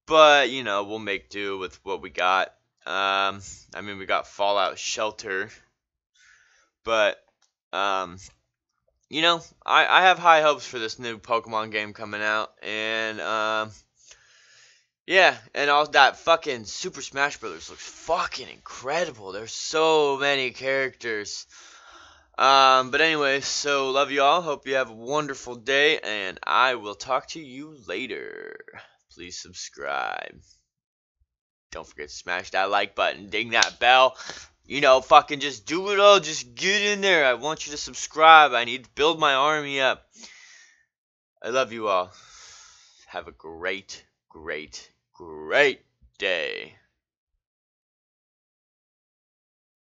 but you know, we'll make do with what we got. I mean, we got Fallout Shelter, but you know, I have high hopes for this new Pokemon game coming out, and yeah, and all that fucking Super Smash Bros. Looks fucking incredible. There's so many characters. But anyway, so love you all. Hope you have a wonderful day, and I will talk to you later. Please subscribe. Don't forget to smash that like button, ding that bell. You know, fucking just do it all. Just get in there. I want you to subscribe. I need to build my army up. I love you all. Have a great, great, great day.